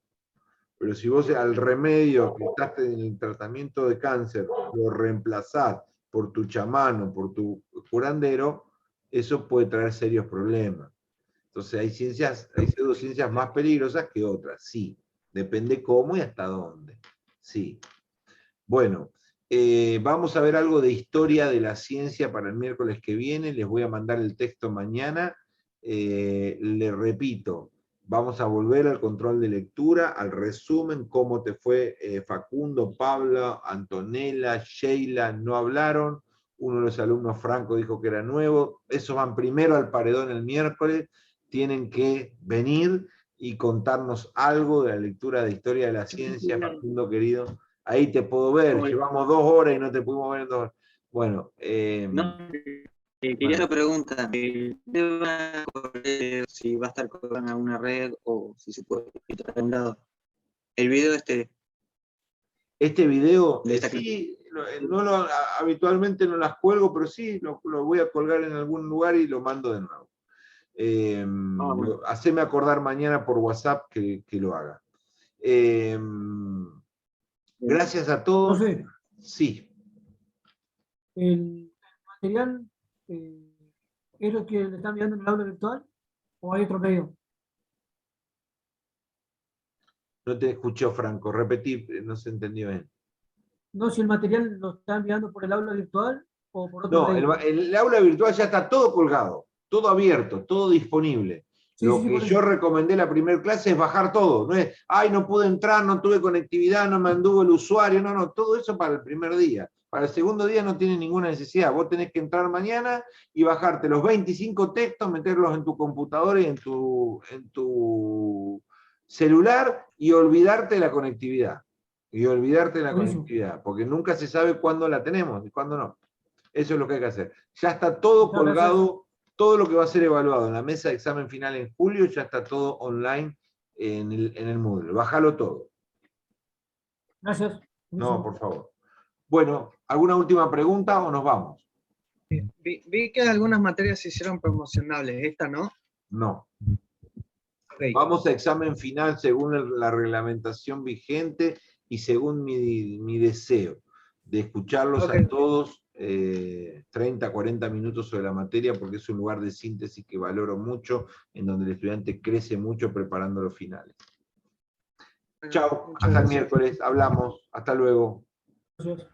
S1: Pero si vos al remedio que estás en el tratamiento de cáncer lo reemplazás por tu chamán o por tu curandero, eso puede traer serios problemas. Entonces hay pseudociencias más peligrosas que otras, sí. Depende cómo y hasta dónde. Sí. Bueno, vamos a ver algo de historia de la ciencia para el miércoles que viene. Les voy a mandar el texto mañana. Les repito, vamos a volver al control de lectura, al resumen, cómo te fue Facundo, Pablo, Antonella, Sheila, no hablaron. Uno de los alumnos, Franco, dijo que era nuevo. Esos van primero al paredón el miércoles. Tienen que venir y contarnos algo de la lectura de historia de la ciencia, Facundo querido. Ahí te puedo ver, llevamos 2 horas y no te pudimos ver en 2 horas. Bueno,
S13: quería una pregunta. Si va a estar con alguna red o si se puede quitar a un lado. El video
S1: Este video, sí, habitualmente no las cuelgo, pero sí, lo voy a colgar en algún lugar y lo mando de nuevo. Haceme acordar mañana por WhatsApp que lo haga. Gracias a todos.
S9: José,
S1: sí.
S9: ¿El material es lo que le están enviando en el aula virtual o hay otro medio?
S1: No te escuchó, Franco. Repetí, no se entendió bien.
S9: No, si el material lo está enviando por el aula virtual o por otro medio.
S1: No, el aula virtual ya está todo colgado, todo abierto, todo disponible. Lo que yo recomendé la primera clase es bajar todo. No es, ay, no pude entrar, no tuve conectividad, no me anduvo el usuario. No, todo eso para el primer día. Para el segundo día no tiene ninguna necesidad. Vos tenés que entrar mañana y bajarte los 25 textos, meterlos en tu computadora y en tu celular y olvidarte de la conectividad. Porque nunca se sabe cuándo la tenemos y cuándo no. Eso es lo que hay que hacer. Ya está todo colgado, todo lo que va a ser evaluado en la mesa de examen final en julio, ya está todo online en el Moodle. Bájalo todo.
S9: Gracias.
S1: No, por favor. Bueno, ¿alguna última pregunta o nos vamos?
S11: Vi que algunas materias se hicieron promocionables, esta no.
S1: No.
S11: Okay.
S1: Vamos a examen final según la reglamentación vigente y según mi deseo de escucharlos a todos 30, 40 minutos sobre la materia, porque es un lugar de síntesis que valoro mucho, en donde el estudiante crece mucho preparando los finales. Chao, hasta el miércoles, hablamos, hasta luego.
S9: Gracias.